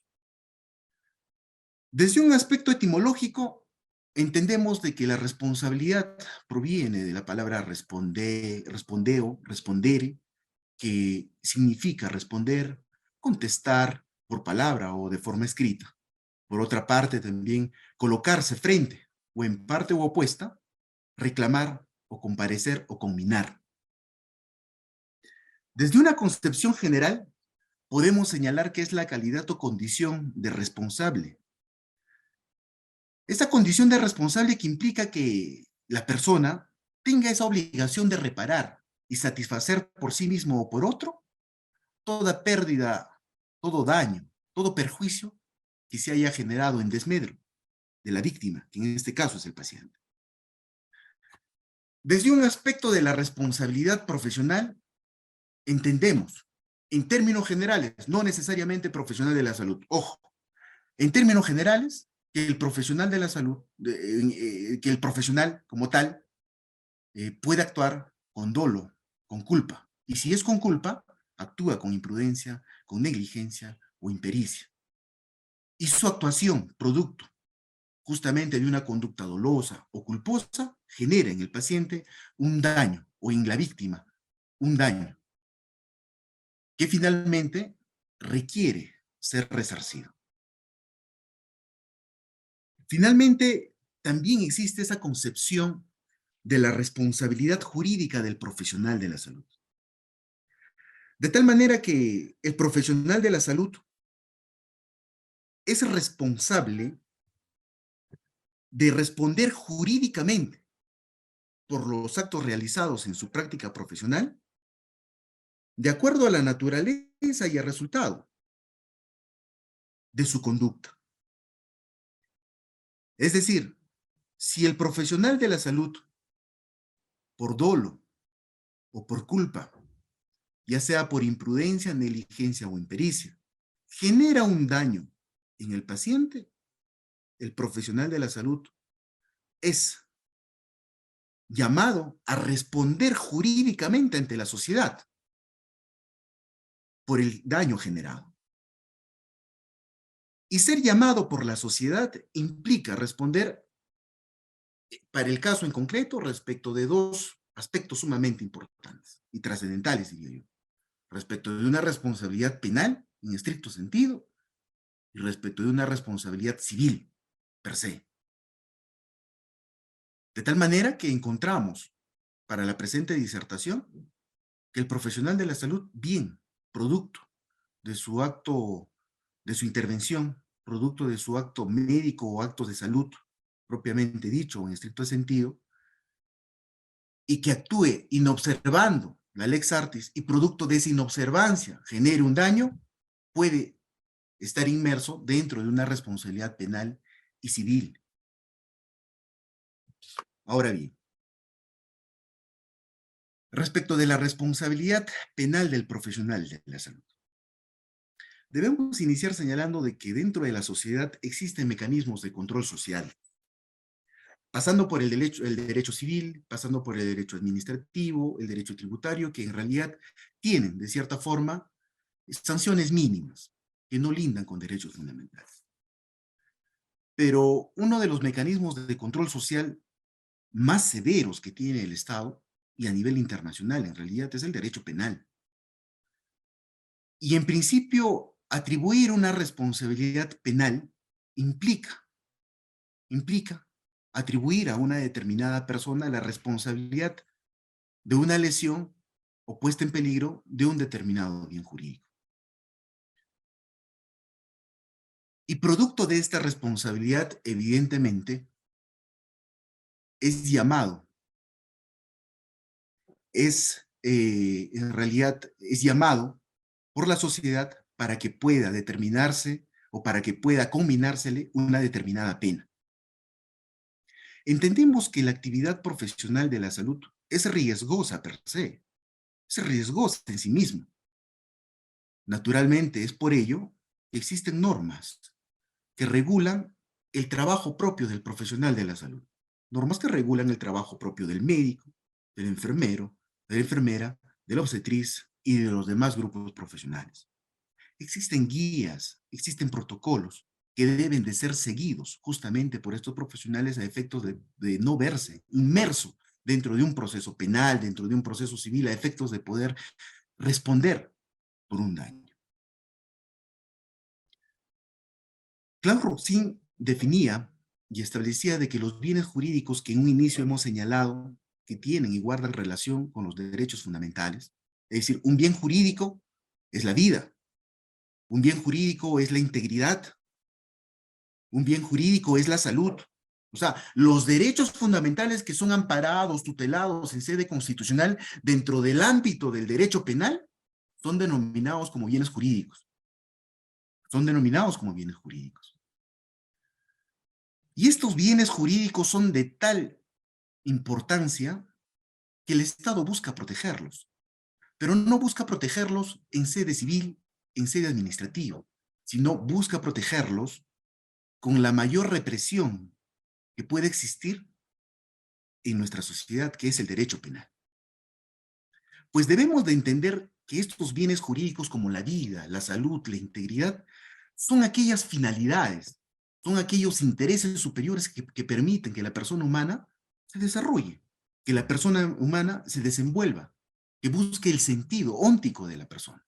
Desde un aspecto etimológico, entendemos de que la responsabilidad proviene de la palabra respondeo, respondere, que significa responder, contestar por palabra o de forma escrita. Por otra parte, también colocarse frente o en parte o opuesta, reclamar o comparecer o combinar. Desde una concepción general, podemos señalar que es la calidad o condición de responsable. Esta condición de responsable que implica que la persona tenga esa obligación de reparar y satisfacer por sí mismo o por otro toda pérdida, todo daño, todo perjuicio que se haya generado en desmedro de la víctima, que en este caso es el paciente. Desde un aspecto de la responsabilidad profesional, entendemos, en términos generales, no necesariamente profesional de la salud, ojo, en términos generales, que el profesional de la salud, que el profesional como tal, puede actuar con dolo, con culpa. Y si es con culpa, actúa con imprudencia, con negligencia o impericia. Y su actuación, producto justamente de una conducta dolosa o culposa, genera en el paciente un daño, o en la víctima un daño, que finalmente requiere ser resarcido. Finalmente, también existe esa concepción de la responsabilidad jurídica del profesional de la salud. De tal manera que el profesional de la salud es responsable de responder jurídicamente por los actos realizados en su práctica profesional de acuerdo a la naturaleza y al resultado de su conducta. Es decir, si el profesional de la salud, por dolo o por culpa, ya sea por imprudencia, negligencia o impericia, genera un daño en el paciente, el profesional de la salud es llamado a responder jurídicamente ante la sociedad por el daño generado. Y ser llamado por la sociedad implica responder, para el caso en concreto, respecto de dos aspectos sumamente importantes y trascendentales, diría yo. Respecto de una responsabilidad penal, en estricto sentido, y respecto de una responsabilidad civil, per se. De tal manera que encontramos, para la presente disertación, que el profesional de la salud, bien, producto de su acto, de su intervención, producto de su acto médico o acto de salud, propiamente dicho, en estricto sentido, y que actúe inobservando la lex artis y producto de esa inobservancia genere un daño, puede estar inmerso dentro de una responsabilidad penal y civil. Ahora bien, respecto de la responsabilidad penal del profesional de la salud, debemos iniciar señalando de que dentro de la sociedad existen mecanismos de control social, pasando por el derecho civil, pasando por el derecho administrativo, el derecho tributario, que en realidad tienen, de cierta forma, sanciones mínimas, que no lindan con derechos fundamentales. Pero uno de los mecanismos de control social más severos que tiene el Estado, y a nivel internacional en realidad, es el derecho penal. Y en principio, atribuir una responsabilidad penal implica atribuir a una determinada persona la responsabilidad de una lesión o puesta en peligro de un determinado bien jurídico. Y producto de esta responsabilidad, evidentemente, es llamado, en realidad es llamado por la sociedad para que pueda determinarse o para que pueda combinársele una determinada pena. Entendemos que la actividad profesional de la salud es riesgosa per se, es riesgosa en sí misma. Naturalmente, es por ello que existen normas que regulan el trabajo propio del profesional de la salud. Normas que regulan el trabajo propio del médico, del enfermero, de la enfermera, de la obstetriz y de los demás grupos profesionales. Existen guías, existen protocolos que deben de ser seguidos justamente por estos profesionales a efectos de no verse inmerso dentro de un proceso penal, dentro de un proceso civil, a efectos de poder responder por un daño. Claude Roxin definía y establecía de que los bienes jurídicos que en un inicio hemos señalado que tienen y guardan relación con los derechos fundamentales, es decir, un bien jurídico es la vida, un bien jurídico es la integridad, un bien jurídico es la salud. O sea, los derechos fundamentales que son amparados, tutelados en sede constitucional dentro del ámbito del derecho penal son denominados como bienes jurídicos. Son denominados como bienes jurídicos. Y estos bienes jurídicos son de tal importancia que el Estado busca protegerlos, pero no busca protegerlos en sede civil, en sede administrativa, sino busca protegerlos con la mayor represión que puede existir en nuestra sociedad, que es el derecho penal. Pues debemos de entender que estos bienes jurídicos como la vida, la salud, la integridad, son aquellas finalidades, son aquellos intereses superiores que permiten que la persona humana se desarrolle, que la persona humana se desenvuelva, que busque el sentido óntico de la persona.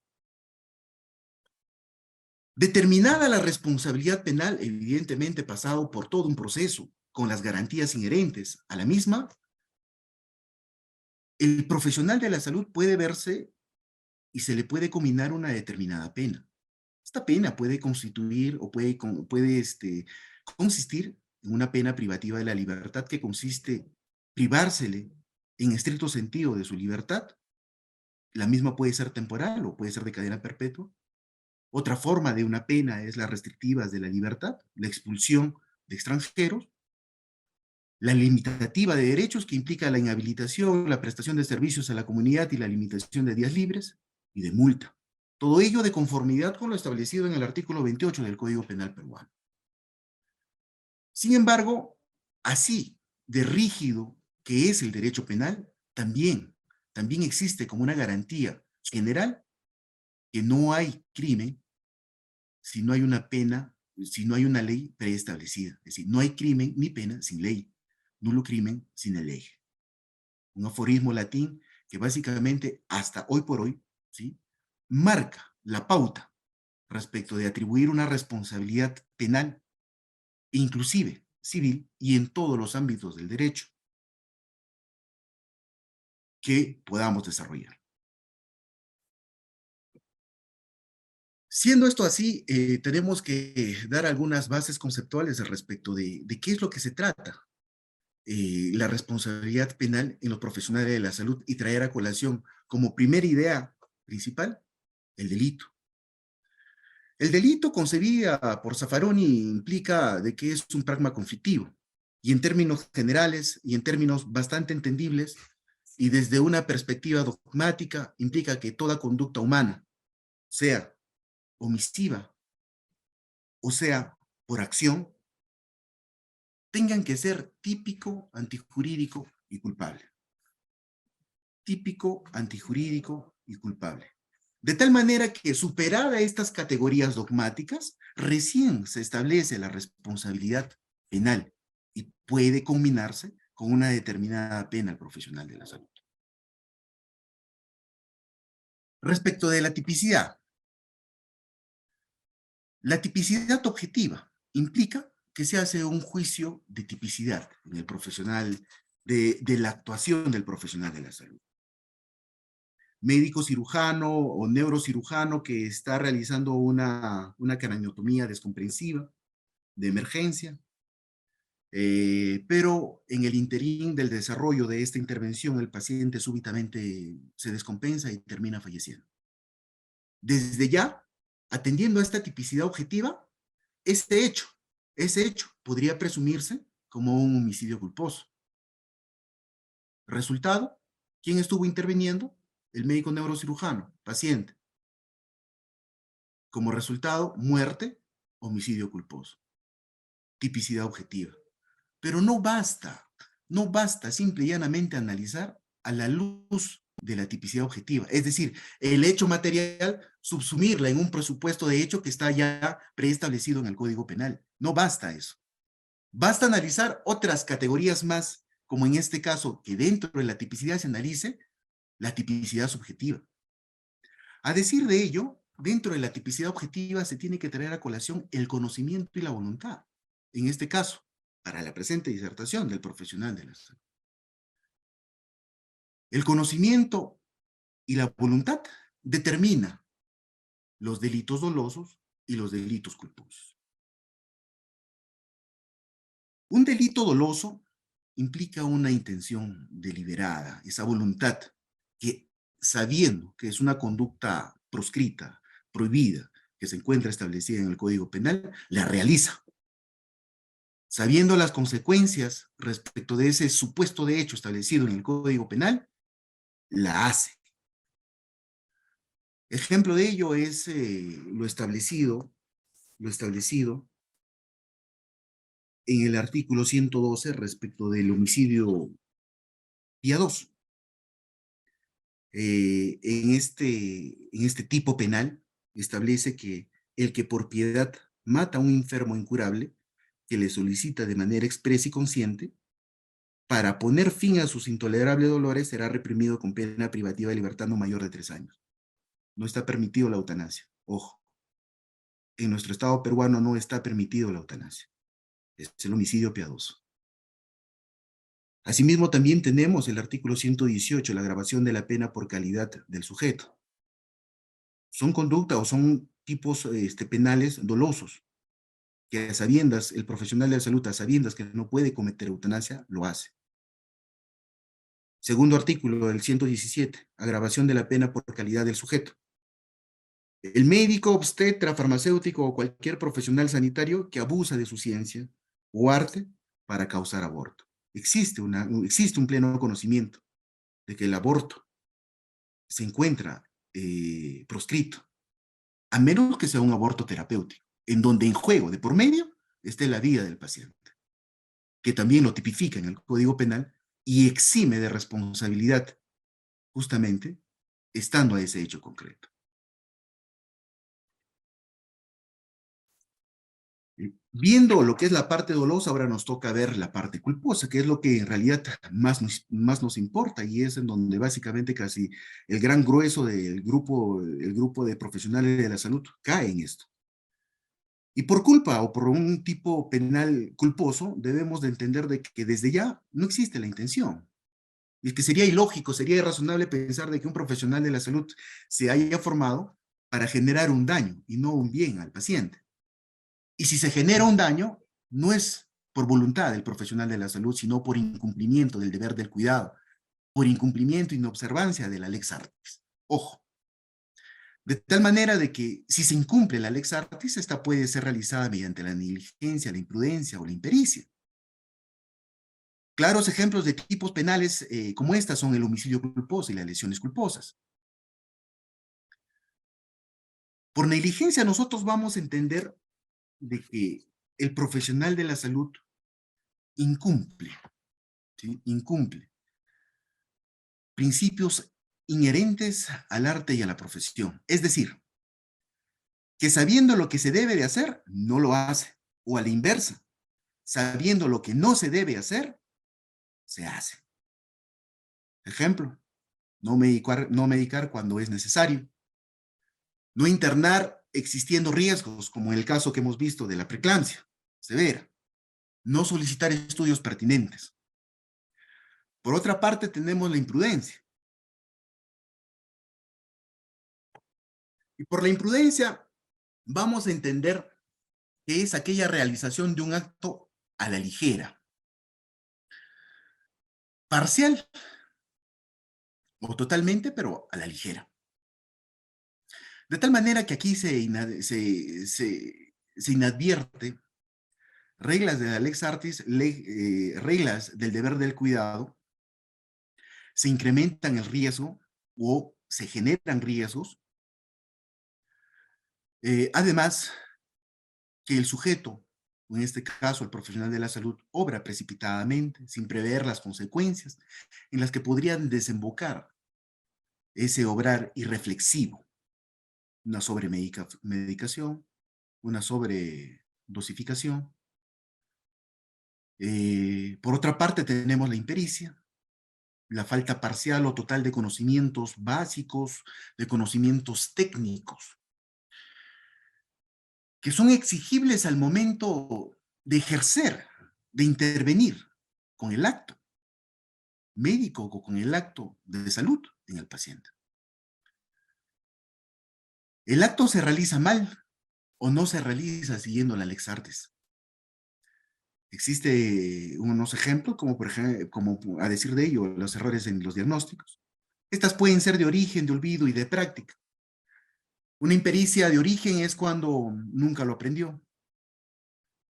Determinada la responsabilidad penal, evidentemente pasado por todo un proceso, con las garantías inherentes a la misma, el profesional de la salud puede verse y se le puede combinar una determinada pena. Esta pena puede constituir o puede consistir en una pena privativa de la libertad que consiste privársele en estricto sentido de su libertad. La misma puede ser temporal o puede ser de cadena perpetua. Otra forma de una pena es las restrictivas de la libertad, la expulsión de extranjeros, la limitativa de derechos que implica la inhabilitación, la prestación de servicios a la comunidad y la limitación de días libres y de multa. Todo ello de conformidad con lo establecido en el artículo 28 del Código Penal peruano. Sin embargo, así de rígido que es el derecho penal, también existe como una garantía general que no hay crimen si no hay una pena, si no hay una ley preestablecida. Es decir, no hay crimen ni pena sin ley. Nulo crimen sin ley. Un aforismo latín que básicamente hasta hoy por hoy, ¿sí?, marca la pauta respecto de atribuir una responsabilidad penal, inclusive civil y en todos los ámbitos del derecho que podamos desarrollar. Siendo esto así, tenemos que dar algunas bases conceptuales respecto de qué es lo que se trata la responsabilidad penal en los profesionales de la salud y traer a colación como primera idea principal el delito. El delito concebida por Zaffaroni implica de que es un pragma conflictivo y en términos generales y en términos bastante entendibles y desde una perspectiva dogmática implica que toda conducta humana, sea omisiva o sea por acción, tengan que ser típico, antijurídico y culpable. Típico, antijurídico y culpable. De tal manera que superada estas categorías dogmáticas, recién se establece la responsabilidad penal y puede combinarse con una determinada pena al profesional de la salud. Respecto de la tipicidad objetiva implica que se hace un juicio de tipicidad en el profesional, de la actuación del profesional de la salud. Médico cirujano o neurocirujano que está realizando una craneotomía descomprensiva de emergencia, pero en el interín del desarrollo de esta intervención el paciente súbitamente se descompensa y termina falleciendo. Desde ya, atendiendo a esta tipicidad objetiva, ese hecho podría presumirse como un homicidio culposo. Resultado, ¿quién estuvo interviniendo? El médico neurocirujano, paciente. Como resultado, muerte, homicidio culposo. Tipicidad objetiva. Pero no basta simple y llanamente analizar a la luz de la tipicidad objetiva. Es decir, el hecho material, subsumirla en un presupuesto de hecho que está ya preestablecido en el Código Penal. No basta eso. Basta analizar otras categorías más, como en este caso, que dentro de la tipicidad se analice la tipicidad subjetiva. A decir de ello, dentro de la tipicidad objetiva se tiene que traer a colación el conocimiento y la voluntad. En este caso, para la presente disertación del profesional de la salud. El conocimiento y la voluntad determina los delitos dolosos y los delitos culposos. Un delito doloso implica una intención deliberada, esa voluntad que, sabiendo que es una conducta proscrita, prohibida, que se encuentra establecida en el Código Penal, la realiza. Sabiendo las consecuencias respecto de ese supuesto de hecho establecido en el Código Penal, la hace. Ejemplo de ello es lo establecido en el artículo 112 respecto del homicidio piadoso. En este tipo penal establece que el que por piedad mata a un enfermo incurable que le solicita de manera expresa y consciente para poner fin a sus intolerables dolores será reprimido con pena privativa de libertad no mayor de 3 años. No está permitido la eutanasia. Ojo, en nuestro Estado peruano no está permitido la eutanasia. Es el homicidio piadoso. Asimismo, también tenemos el artículo 118, la agravación de la pena por calidad del sujeto. Son conducta o son tipos penales dolosos, que a sabiendas, el profesional de la salud, a sabiendas que no puede cometer eutanasia, lo hace. Segundo artículo del 117, agravación de la pena por calidad del sujeto. El médico, obstetra, farmacéutico o cualquier profesional sanitario que abusa de su ciencia o arte para causar aborto. Existe un pleno conocimiento de que el aborto se encuentra proscrito, a menos que sea un aborto terapéutico, en donde en juego de por medio esté la vida del paciente, que también lo tipifica en el Código Penal y exime de responsabilidad, justamente, estando a ese hecho concreto. Viendo lo que es la parte dolosa, ahora nos toca ver la parte culposa, que es lo que en realidad más nos importa, y es en donde básicamente casi el gran grueso del grupo, el grupo de profesionales de la salud cae en esto. Y por culpa o por un tipo penal culposo, debemos de entender de que desde ya no existe la intención. Y que sería ilógico, sería irrazonable pensar de que un profesional de la salud se haya formado para generar un daño y no un bien al paciente. Y si se genera un daño, no es por voluntad del profesional de la salud, sino por incumplimiento del deber del cuidado, por incumplimiento e inobservancia de la lex artis. Ojo, de tal manera de que si se incumple la lex artis, esta puede ser realizada mediante la negligencia, la imprudencia o la impericia. Claros ejemplos de tipos penales como estas son el homicidio culposo y las lesiones culposas. Por negligencia nosotros vamos a entender de que el profesional de la salud incumple, ¿sí? Incumple principios inherentes al arte y a la profesión. Es decir, que sabiendo lo que se debe de hacer, no lo hace. O a la inversa, sabiendo lo que no se debe hacer, se hace. Ejemplo, no medicar cuando es necesario. No internar existiendo riesgos, como en el caso que hemos visto de la preeclampsia severa. No solicitar estudios pertinentes. Por otra parte, tenemos la imprudencia. Y por la imprudencia, vamos a entender que es aquella realización de un acto a la ligera, parcial o totalmente, pero a la ligera. De tal manera que aquí se inadvierte reglas de la Lex Artis, reglas del deber del cuidado, se incrementan el riesgo o se generan riesgos. Además, que el sujeto, en este caso el profesional de la salud, obra precipitadamente, sin prever las consecuencias en las que podrían desembocar ese obrar irreflexivo, una sobremedicación, una sobredosificación. Por otra parte, tenemos la impericia, la falta parcial o total de conocimientos básicos, de conocimientos técnicos, que son exigibles al momento de ejercer, de intervenir con el acto médico o con el acto de salud en el paciente. El acto se realiza mal o no se realiza siguiendo la Lex Artis. Existe unos ejemplos, como por ejemplo, como a decir de ello, los errores en los diagnósticos. Estas pueden ser de origen, de olvido y de práctica. Una impericia de origen es cuando nunca lo aprendió.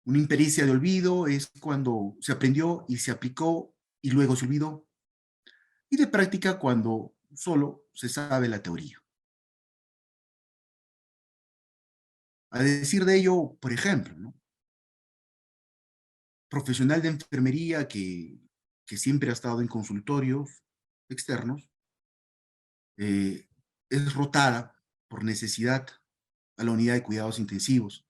Una impericia de olvido es cuando se aprendió y se aplicó y luego se olvidó. Y de práctica cuando solo se sabe la teoría. A decir de ello, por ejemplo, ¿no? Profesional de enfermería que siempre ha estado en consultorios externos, eh, es rotada por necesidad a la unidad de cuidados intensivos.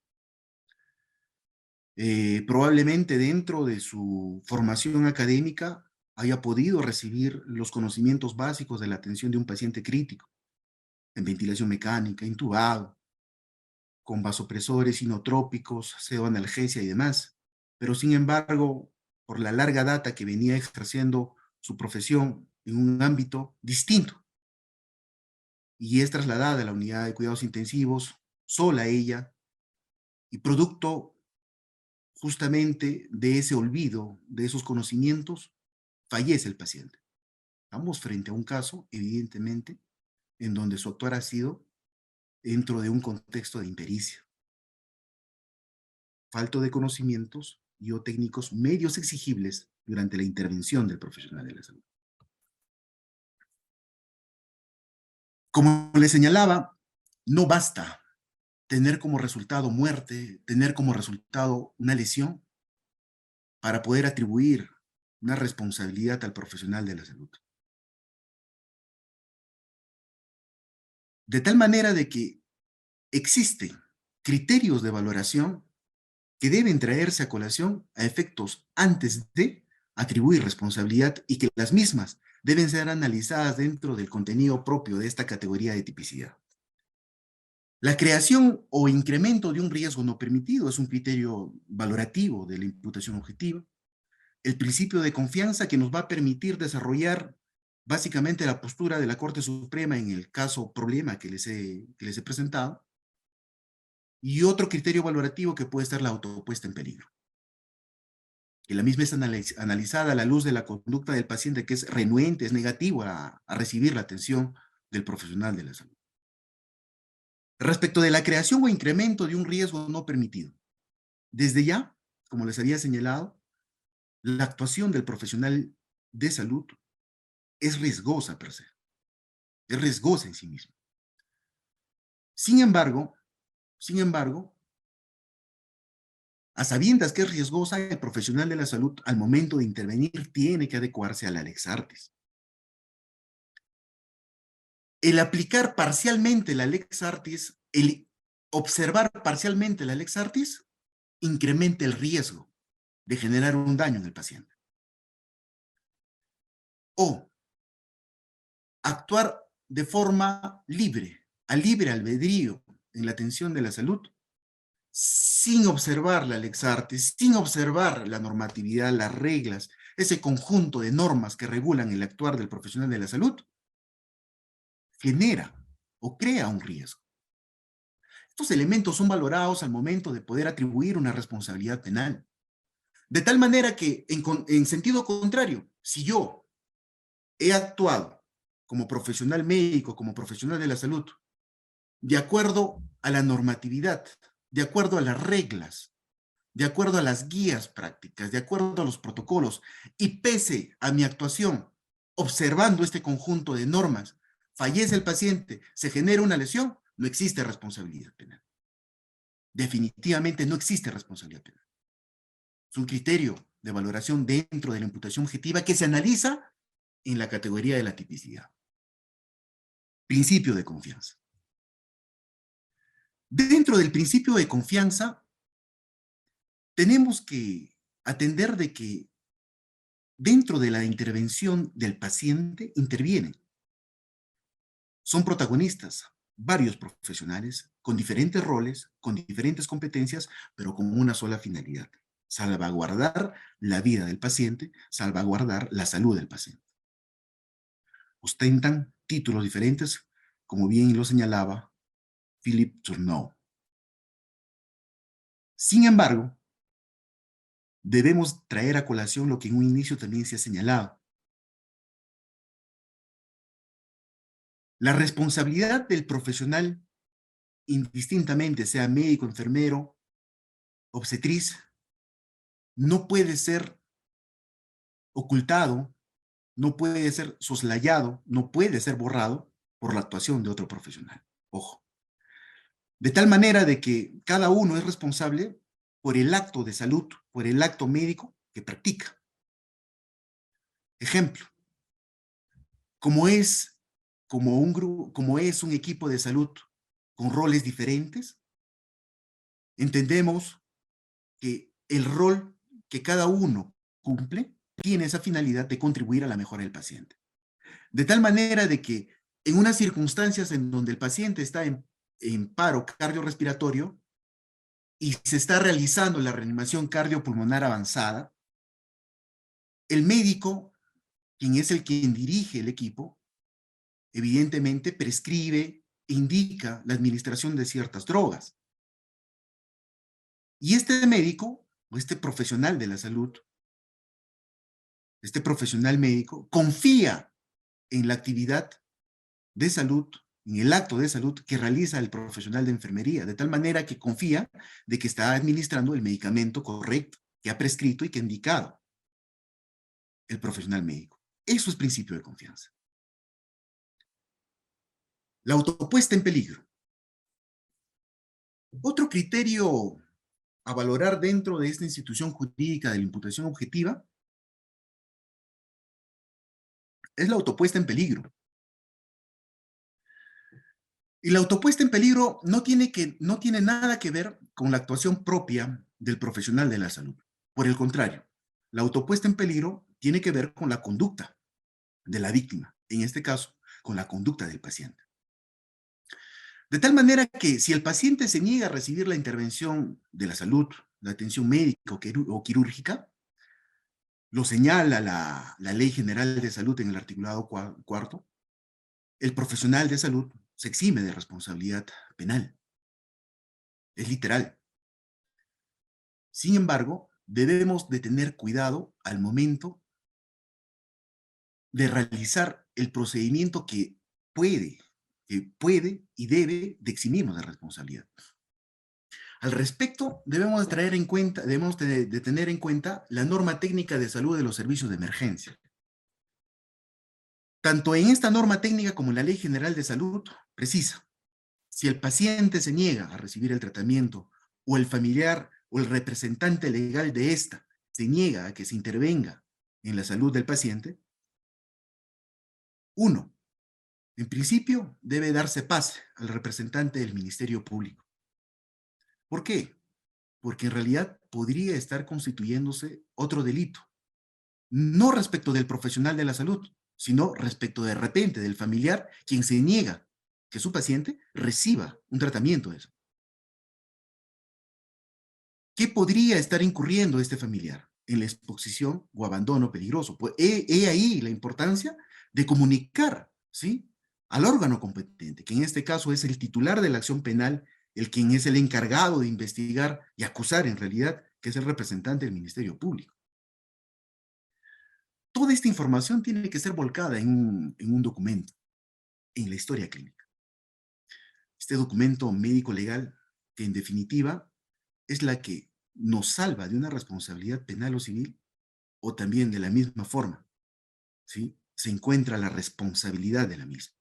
Probablemente dentro de su formación académica haya podido recibir los conocimientos básicos de la atención de un paciente crítico, en ventilación mecánica, intubado, con vasopresores inotrópicos, pseudoanalgesia y demás. Pero sin embargo, por la larga data que venía ejerciendo su profesión en un ámbito distinto y es trasladada a la unidad de cuidados intensivos, sola ella, y producto justamente de ese olvido, de esos conocimientos, fallece el paciente. Estamos frente a un caso, evidentemente, en donde su actuar ha sido dentro de un contexto de impericia, falto de conocimientos y o técnicos medios exigibles durante la intervención del profesional de la salud. Como le señalaba, no basta tener como resultado muerte, tener como resultado una lesión para poder atribuir una responsabilidad al profesional de la salud. De tal manera de que existen criterios de valoración que deben traerse a colación a efectos antes de atribuir responsabilidad y que las mismas deben ser analizadas dentro del contenido propio de esta categoría de tipicidad. La creación o incremento de un riesgo no permitido es un criterio valorativo de la imputación objetiva. El principio de confianza que nos va a permitir desarrollar básicamente la postura de la Corte Suprema en el caso problema que les he presentado. Y otro criterio valorativo que puede ser la autopuesta en peligro. Que la misma es analizada a la luz de la conducta del paciente que es renuente, es negativo a recibir la atención del profesional de la salud. Respecto de la creación o incremento de un riesgo no permitido, desde ya, como les había señalado, la actuación del profesional de salud es riesgosa per se, es riesgosa en sí misma. Sin embargo, a sabiendas que es riesgosa, el profesional de la salud al momento de intervenir tiene que adecuarse a la Lex Artis. El aplicar parcialmente la Lex Artis, el observar parcialmente la Lex Artis, incrementa el riesgo de generar un daño en el paciente. O actuar de forma libre, a libre albedrío en la atención de la salud, sin observar la Lex Artis, sin observar la normatividad, las reglas, ese conjunto de normas que regulan el actuar del profesional de la salud, genera o crea un riesgo. Estos elementos son valorados al momento de poder atribuir una responsabilidad penal. De tal manera que, en sentido contrario, si yo he actuado como profesional médico, como profesional de la salud, de acuerdo a la normatividad, de acuerdo a las reglas, de acuerdo a las guías prácticas, de acuerdo a los protocolos, y pese a mi actuación, observando este conjunto de normas, fallece el paciente, se genera una lesión, no existe responsabilidad penal. Definitivamente no existe responsabilidad penal. Es un criterio de valoración dentro de la imputación objetiva que se analiza en la categoría de la tipicidad. Principio de confianza. Dentro del principio de confianza, tenemos que atender de que dentro de la intervención del paciente intervienen. Son protagonistas varios profesionales con diferentes roles, con diferentes competencias, pero con una sola finalidad: salvaguardar la vida del paciente, salvaguardar la salud del paciente. Ostentan títulos diferentes, como bien lo señalaba Philippe Tourneau. Sin embargo, debemos traer a colación lo que en un inicio también se ha señalado. La responsabilidad del profesional, indistintamente sea médico, enfermero, obstetriz, no puede ser ocultado, no puede ser soslayado, no puede ser borrado por la actuación de otro profesional. Ojo. De tal manera de que cada uno es responsable por el acto de salud, por el acto médico que practica. Ejemplo, como es, como es un equipo de salud con roles diferentes, entendemos que el rol que cada uno cumple tiene esa finalidad de contribuir a la mejora del paciente. De tal manera de que en unas circunstancias en donde el paciente está en paro cardiorrespiratorio y se está realizando la reanimación cardiopulmonar avanzada, el médico, quien es el quien dirige el equipo, evidentemente prescribe e indica la administración de ciertas drogas. Y este médico, o este profesional de la salud, este profesional médico, confía en la actividad de salud, en el acto de salud que realiza el profesional de enfermería, de tal manera que confía de que está administrando el medicamento correcto, que ha prescrito y que ha indicado el profesional médico. Eso es principio de confianza. La autopuesta en peligro. Otro criterio a valorar dentro de esta institución jurídica de la imputación objetiva es la autopuesta en peligro. Y la autopuesta en peligro no tiene nada que ver con la actuación propia del profesional de la salud. Por el contrario, la autopuesta en peligro tiene que ver con la conducta de la víctima, en este caso, con la conducta del paciente. De tal manera que si el paciente se niega a recibir la intervención de la salud, la atención médica o quirúrgica, lo señala la Ley General de Salud en el articulado cuarto, el profesional de salud se exime de responsabilidad penal. Es literal. Sin embargo, debemos de tener cuidado al momento de realizar el procedimiento que puede y debe de eximirnos de responsabilidad. Al respecto, debemos de tener en cuenta la norma técnica de salud de los servicios de emergencia. Tanto en esta norma técnica como en la Ley General de Salud, precisa: si el paciente se niega a recibir el tratamiento o el familiar o el representante legal de esta se niega a que se intervenga en la salud del paciente, uno, en principio debe darse pase al representante del Ministerio Público. ¿Por qué? Porque en realidad podría estar constituyéndose otro delito, no respecto del profesional de la salud, sino respecto de repente del familiar quien se niega que su paciente reciba un tratamiento de eso. ¿Qué podría estar incurriendo este familiar? En la exposición o abandono peligroso. Pues he ahí la importancia de comunicar, ¿sí?, al órgano competente, que en este caso es el titular de la acción penal, el quien es el encargado de investigar y acusar en realidad, que es el representante del Ministerio Público. Toda esta información tiene que ser volcada en un documento, en la historia clínica. este documento médico legal que en definitiva es la que nos salva de una responsabilidad penal o civil, o también de la misma forma, ¿sí? Se encuentra la responsabilidad de la misma.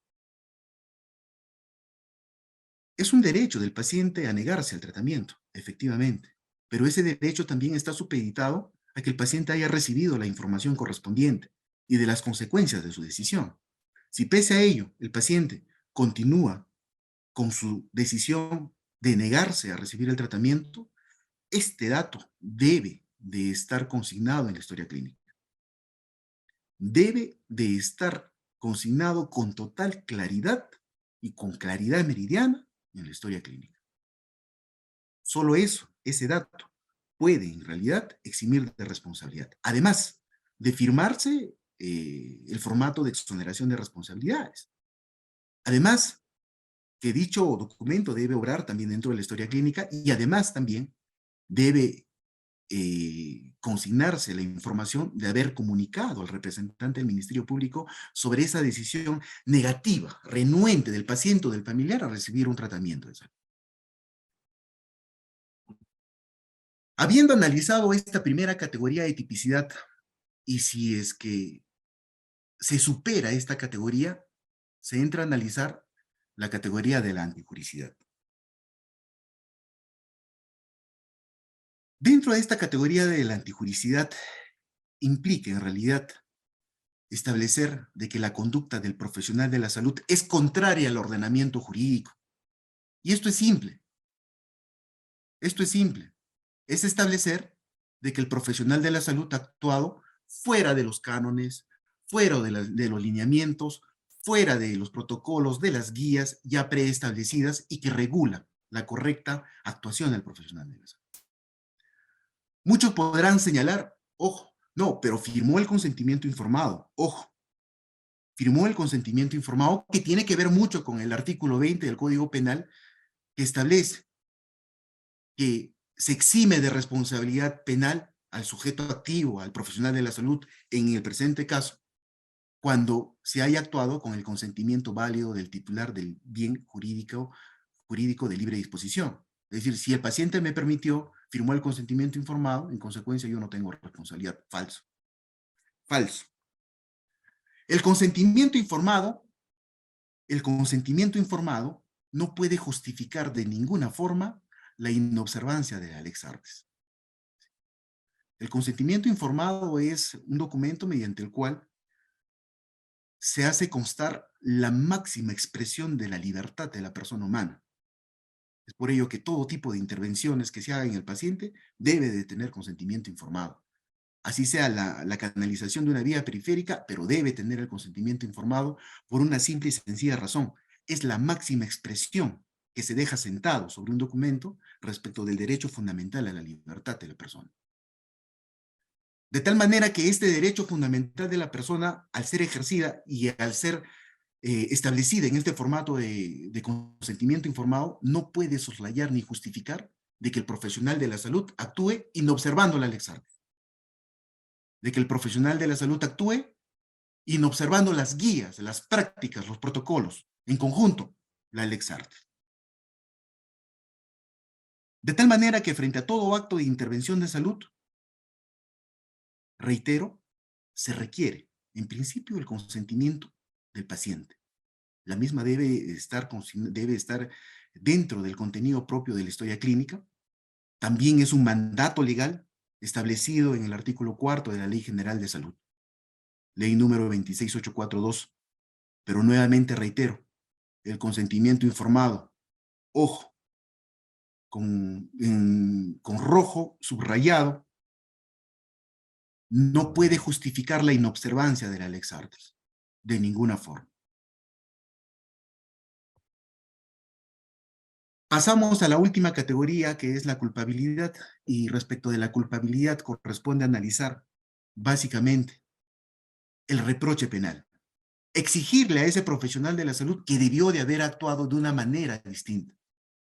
Es un derecho del paciente a negarse al tratamiento, efectivamente, pero ese derecho también está supeditado a que el paciente haya recibido la información correspondiente y de las consecuencias de su decisión. Si pese a ello el paciente continúa con su decisión de negarse a recibir el tratamiento, este dato debe de estar consignado en la historia clínica. Debe de estar consignado con total claridad y con claridad meridiana en la historia clínica. Solo eso, ese dato, puede en realidad eximir de responsabilidad. Además de firmarse el formato de exoneración de responsabilidades. Además, que dicho documento debe obrar también dentro de la historia clínica y además también debe consignarse la información de haber comunicado al representante del Ministerio Público sobre esa decisión negativa, renuente del paciente o del familiar a recibir un tratamiento de salud. Habiendo analizado esta primera categoría de tipicidad, y si es que se supera esta categoría, se entra a analizar la categoría de la antijuricidad. Dentro de esta categoría de la antijuricidad, implica en realidad establecer de que la conducta del profesional de la salud es contraria al ordenamiento jurídico. Y esto es simple. Esto es simple. Es establecer de que el profesional de la salud ha actuado fuera de los cánones, fuera de los lineamientos, fuera de los protocolos, de las guías ya preestablecidas y que regulan la correcta actuación del profesional de la salud. Muchos podrán señalar, ojo, no, pero firmó el consentimiento informado, ojo, firmó el consentimiento informado que tiene que ver mucho con el artículo 20 del Código Penal que establece que se exime de responsabilidad penal al sujeto activo, al profesional de la salud, en el presente caso, cuando se haya actuado con el consentimiento válido del titular del bien jurídico de libre disposición. Es decir, si el paciente me permitió, firmó el consentimiento informado, en consecuencia yo no tengo responsabilidad. Falso. Falso. El consentimiento informado no puede justificar de ninguna forma la inobservancia de la Lex Artes. El consentimiento informado es un documento mediante el cual se hace constar la máxima expresión de la libertad de la persona humana. Es por ello que todo tipo de intervenciones que se hagan en el paciente debe de tener consentimiento informado. Así sea la canalización de una vía periférica, pero debe tener el consentimiento informado por una simple y sencilla razón. Es la máxima expresión que se deja sentado sobre un documento respecto del derecho fundamental a la libertad de la persona. De tal manera que este derecho fundamental de la persona, al ser ejercida y al ser establecida en este formato de consentimiento informado, no puede soslayar ni justificar de que el profesional de la salud actúe inobservando la Lex Artes. De que el profesional de la salud actúe inobservando las guías, las prácticas, los protocolos, en conjunto, la Lex Artes. De tal manera que frente a todo acto de intervención de salud, reitero, se requiere, en principio, el consentimiento del paciente. La misma debe estar dentro del contenido propio de la historia clínica. También es un mandato legal establecido en el artículo 4 de la Ley General de Salud, ley número 26842. Pero nuevamente reitero, el consentimiento informado, ojo, con rojo subrayado, no puede justificar la inobservancia de la Lex Artes, de ninguna forma. Pasamos a la última categoría, que es la culpabilidad, y respecto de la culpabilidad corresponde analizar, básicamente, el reproche penal. Exigirle a ese profesional de la salud que debió de haber actuado de una manera distinta.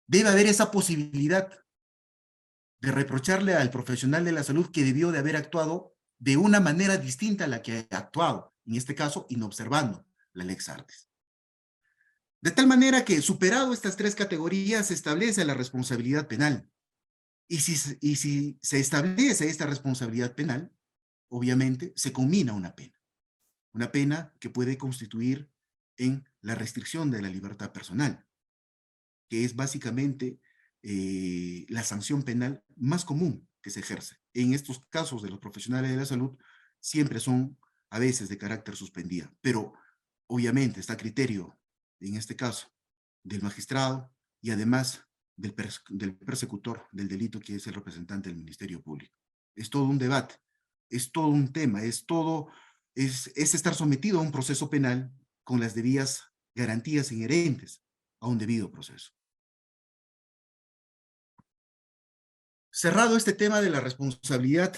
Debe haber esa posibilidad de reprocharle al profesional de la salud que debió de haber actuado de una manera distinta a la que ha actuado, en este caso, inobservando la Lex Artes. De tal manera que, superado estas tres categorías, se establece la responsabilidad penal. Y si se establece esta responsabilidad penal, obviamente se conmina una pena que puede constituir en la restricción de la libertad personal, que es básicamente la sanción penal más común que se ejerce. En estos casos de los profesionales de la salud, siempre son a veces de carácter suspendida, pero obviamente está a criterio, en este caso, del magistrado y además del persecutor del delito, que es el representante del Ministerio Público. Es todo un debate, es todo un tema, es estar sometido a un proceso penal con las debidas garantías inherentes a un debido proceso. Cerrado este tema de la responsabilidad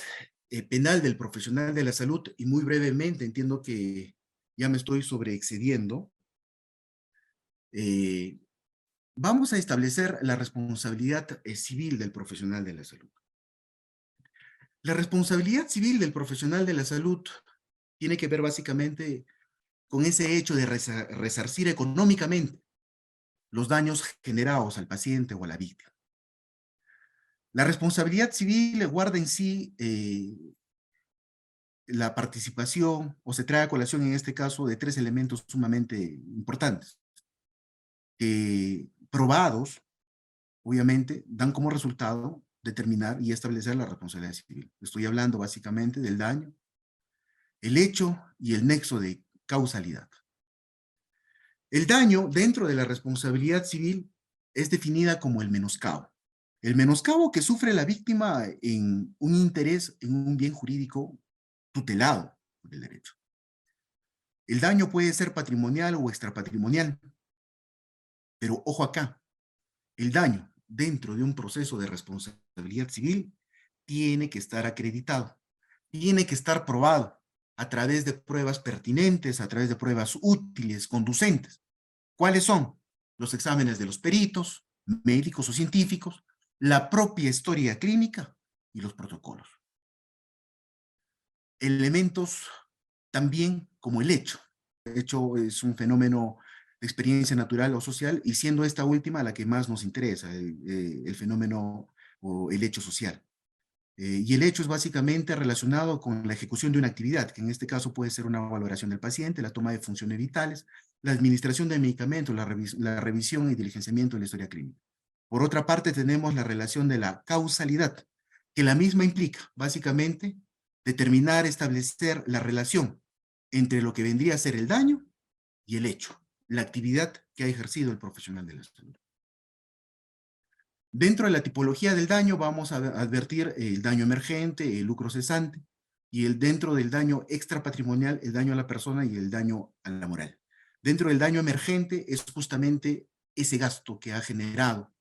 penal del profesional de la salud, y muy brevemente, entiendo que ya me estoy sobreexcediendo, vamos a establecer la responsabilidad civil del profesional de la salud. La responsabilidad civil del profesional de la salud tiene que ver básicamente con ese hecho de resarcir económicamente los daños generados al paciente o a la víctima. La responsabilidad civil guarda en sí la participación, o se trae a colación en este caso, de tres elementos sumamente importantes, que probados, obviamente, dan como resultado determinar y establecer la responsabilidad civil. Estoy hablando básicamente del daño, el hecho y el nexo de causalidad. El daño dentro de la responsabilidad civil es definida como el menoscabo. El menoscabo que sufre la víctima en un interés, en un bien jurídico tutelado por el derecho. El daño puede ser patrimonial o extrapatrimonial, pero ojo acá, el daño dentro de un proceso de responsabilidad civil tiene que estar acreditado, tiene que estar probado a través de pruebas pertinentes, a través de pruebas útiles, conducentes. ¿Cuáles son? Los exámenes de los peritos, médicos o científicos, la propia historia clínica y los protocolos. Elementos también como el hecho. El hecho es un fenómeno de experiencia natural o social, y siendo esta última la que más nos interesa, el fenómeno o el hecho social. Y el hecho es básicamente relacionado con la ejecución de una actividad, que en este caso puede ser una valoración del paciente, la toma de funciones vitales, la administración de medicamentos, la revisión y diligenciamiento de la historia clínica. Por otra parte, tenemos la relación de la causalidad, que la misma implica, básicamente, determinar, establecer la relación entre lo que vendría a ser el daño y el hecho, la actividad que ha ejercido el profesional de la salud. Dentro de la tipología del daño vamos a advertir el daño emergente, el lucro cesante, y dentro del daño extrapatrimonial, el daño a la persona y el daño a la moral. Dentro del daño emergente es justamente ese gasto que ha generado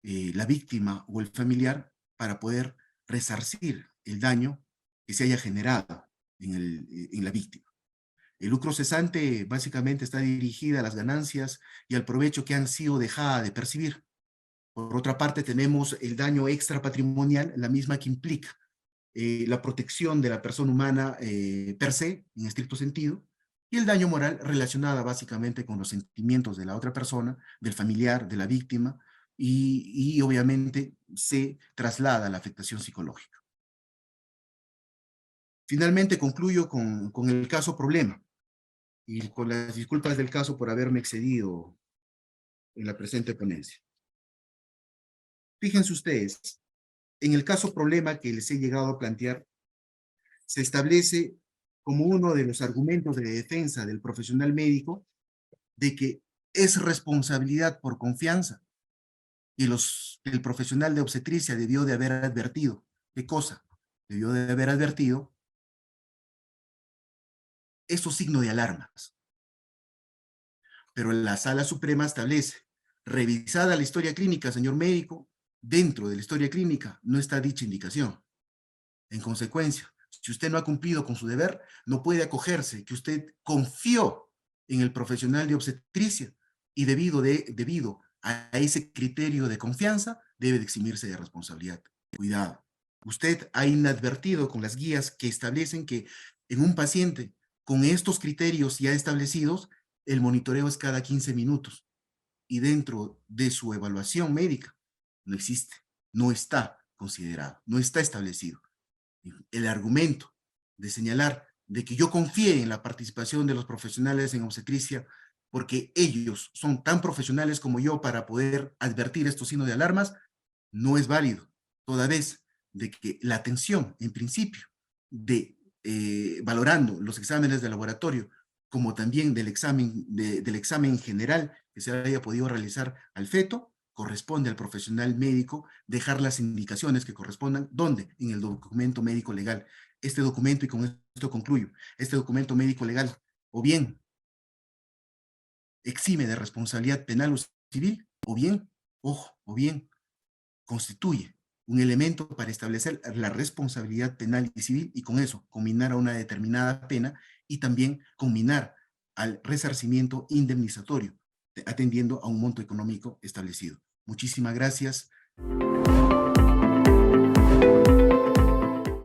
la víctima o el familiar para poder resarcir el daño que se haya generado en la víctima. El lucro cesante básicamente está dirigida a las ganancias y al provecho que han sido dejadas de percibir. Por otra parte, tenemos el daño extrapatrimonial, la misma que implica la protección de la persona humana per se, en estricto sentido, y el daño moral relacionada básicamente con los sentimientos de la otra persona, del familiar, de la víctima, y obviamente se traslada a la afectación psicológica. Finalmente concluyo con el caso problema, y con las disculpas del caso por haberme excedido en la presente ponencia. Fíjense ustedes, en el caso problema que les he llegado a plantear, se establece como uno de los argumentos de defensa del profesional médico de que es responsabilidad por confianza y el profesional de obstetricia debió de haber advertido. ¿Qué cosa? Debió de haber advertido esos signos de alarmas. Pero la Sala Suprema establece, revisada la historia clínica, señor médico, dentro de la historia clínica no está dicha indicación. En consecuencia, si usted no ha cumplido con su deber, no puede acogerse que usted confió en el profesional de obstetricia y debido a ese criterio de confianza, debe de eximirse de responsabilidad. Cuidado, usted ha inadvertido con las guías que establecen que en un paciente con estos criterios ya establecidos, el monitoreo es cada 15 minutos. y dentro de su evaluación médica, no existe, no está considerado, no está establecido. El argumento de señalar de que yo confíe en la participación de los profesionales en obstetricia porque ellos son tan profesionales como yo para poder advertir estos signos de alarmas, no es válido, toda vez de que la atención, en principio, de valorando los exámenes de laboratorio, como también del examen general que se haya podido realizar al feto, corresponde al profesional médico dejar las indicaciones que correspondan, ¿dónde? En el documento médico legal. Este documento, y con esto concluyo, este documento médico legal, o bien exime de responsabilidad penal o civil, o bien, ojo, o bien constituye un elemento para establecer la responsabilidad penal y civil y con eso combinar a una determinada pena y también combinar al resarcimiento indemnizatorio, atendiendo a un monto económico establecido. Muchísimas gracias.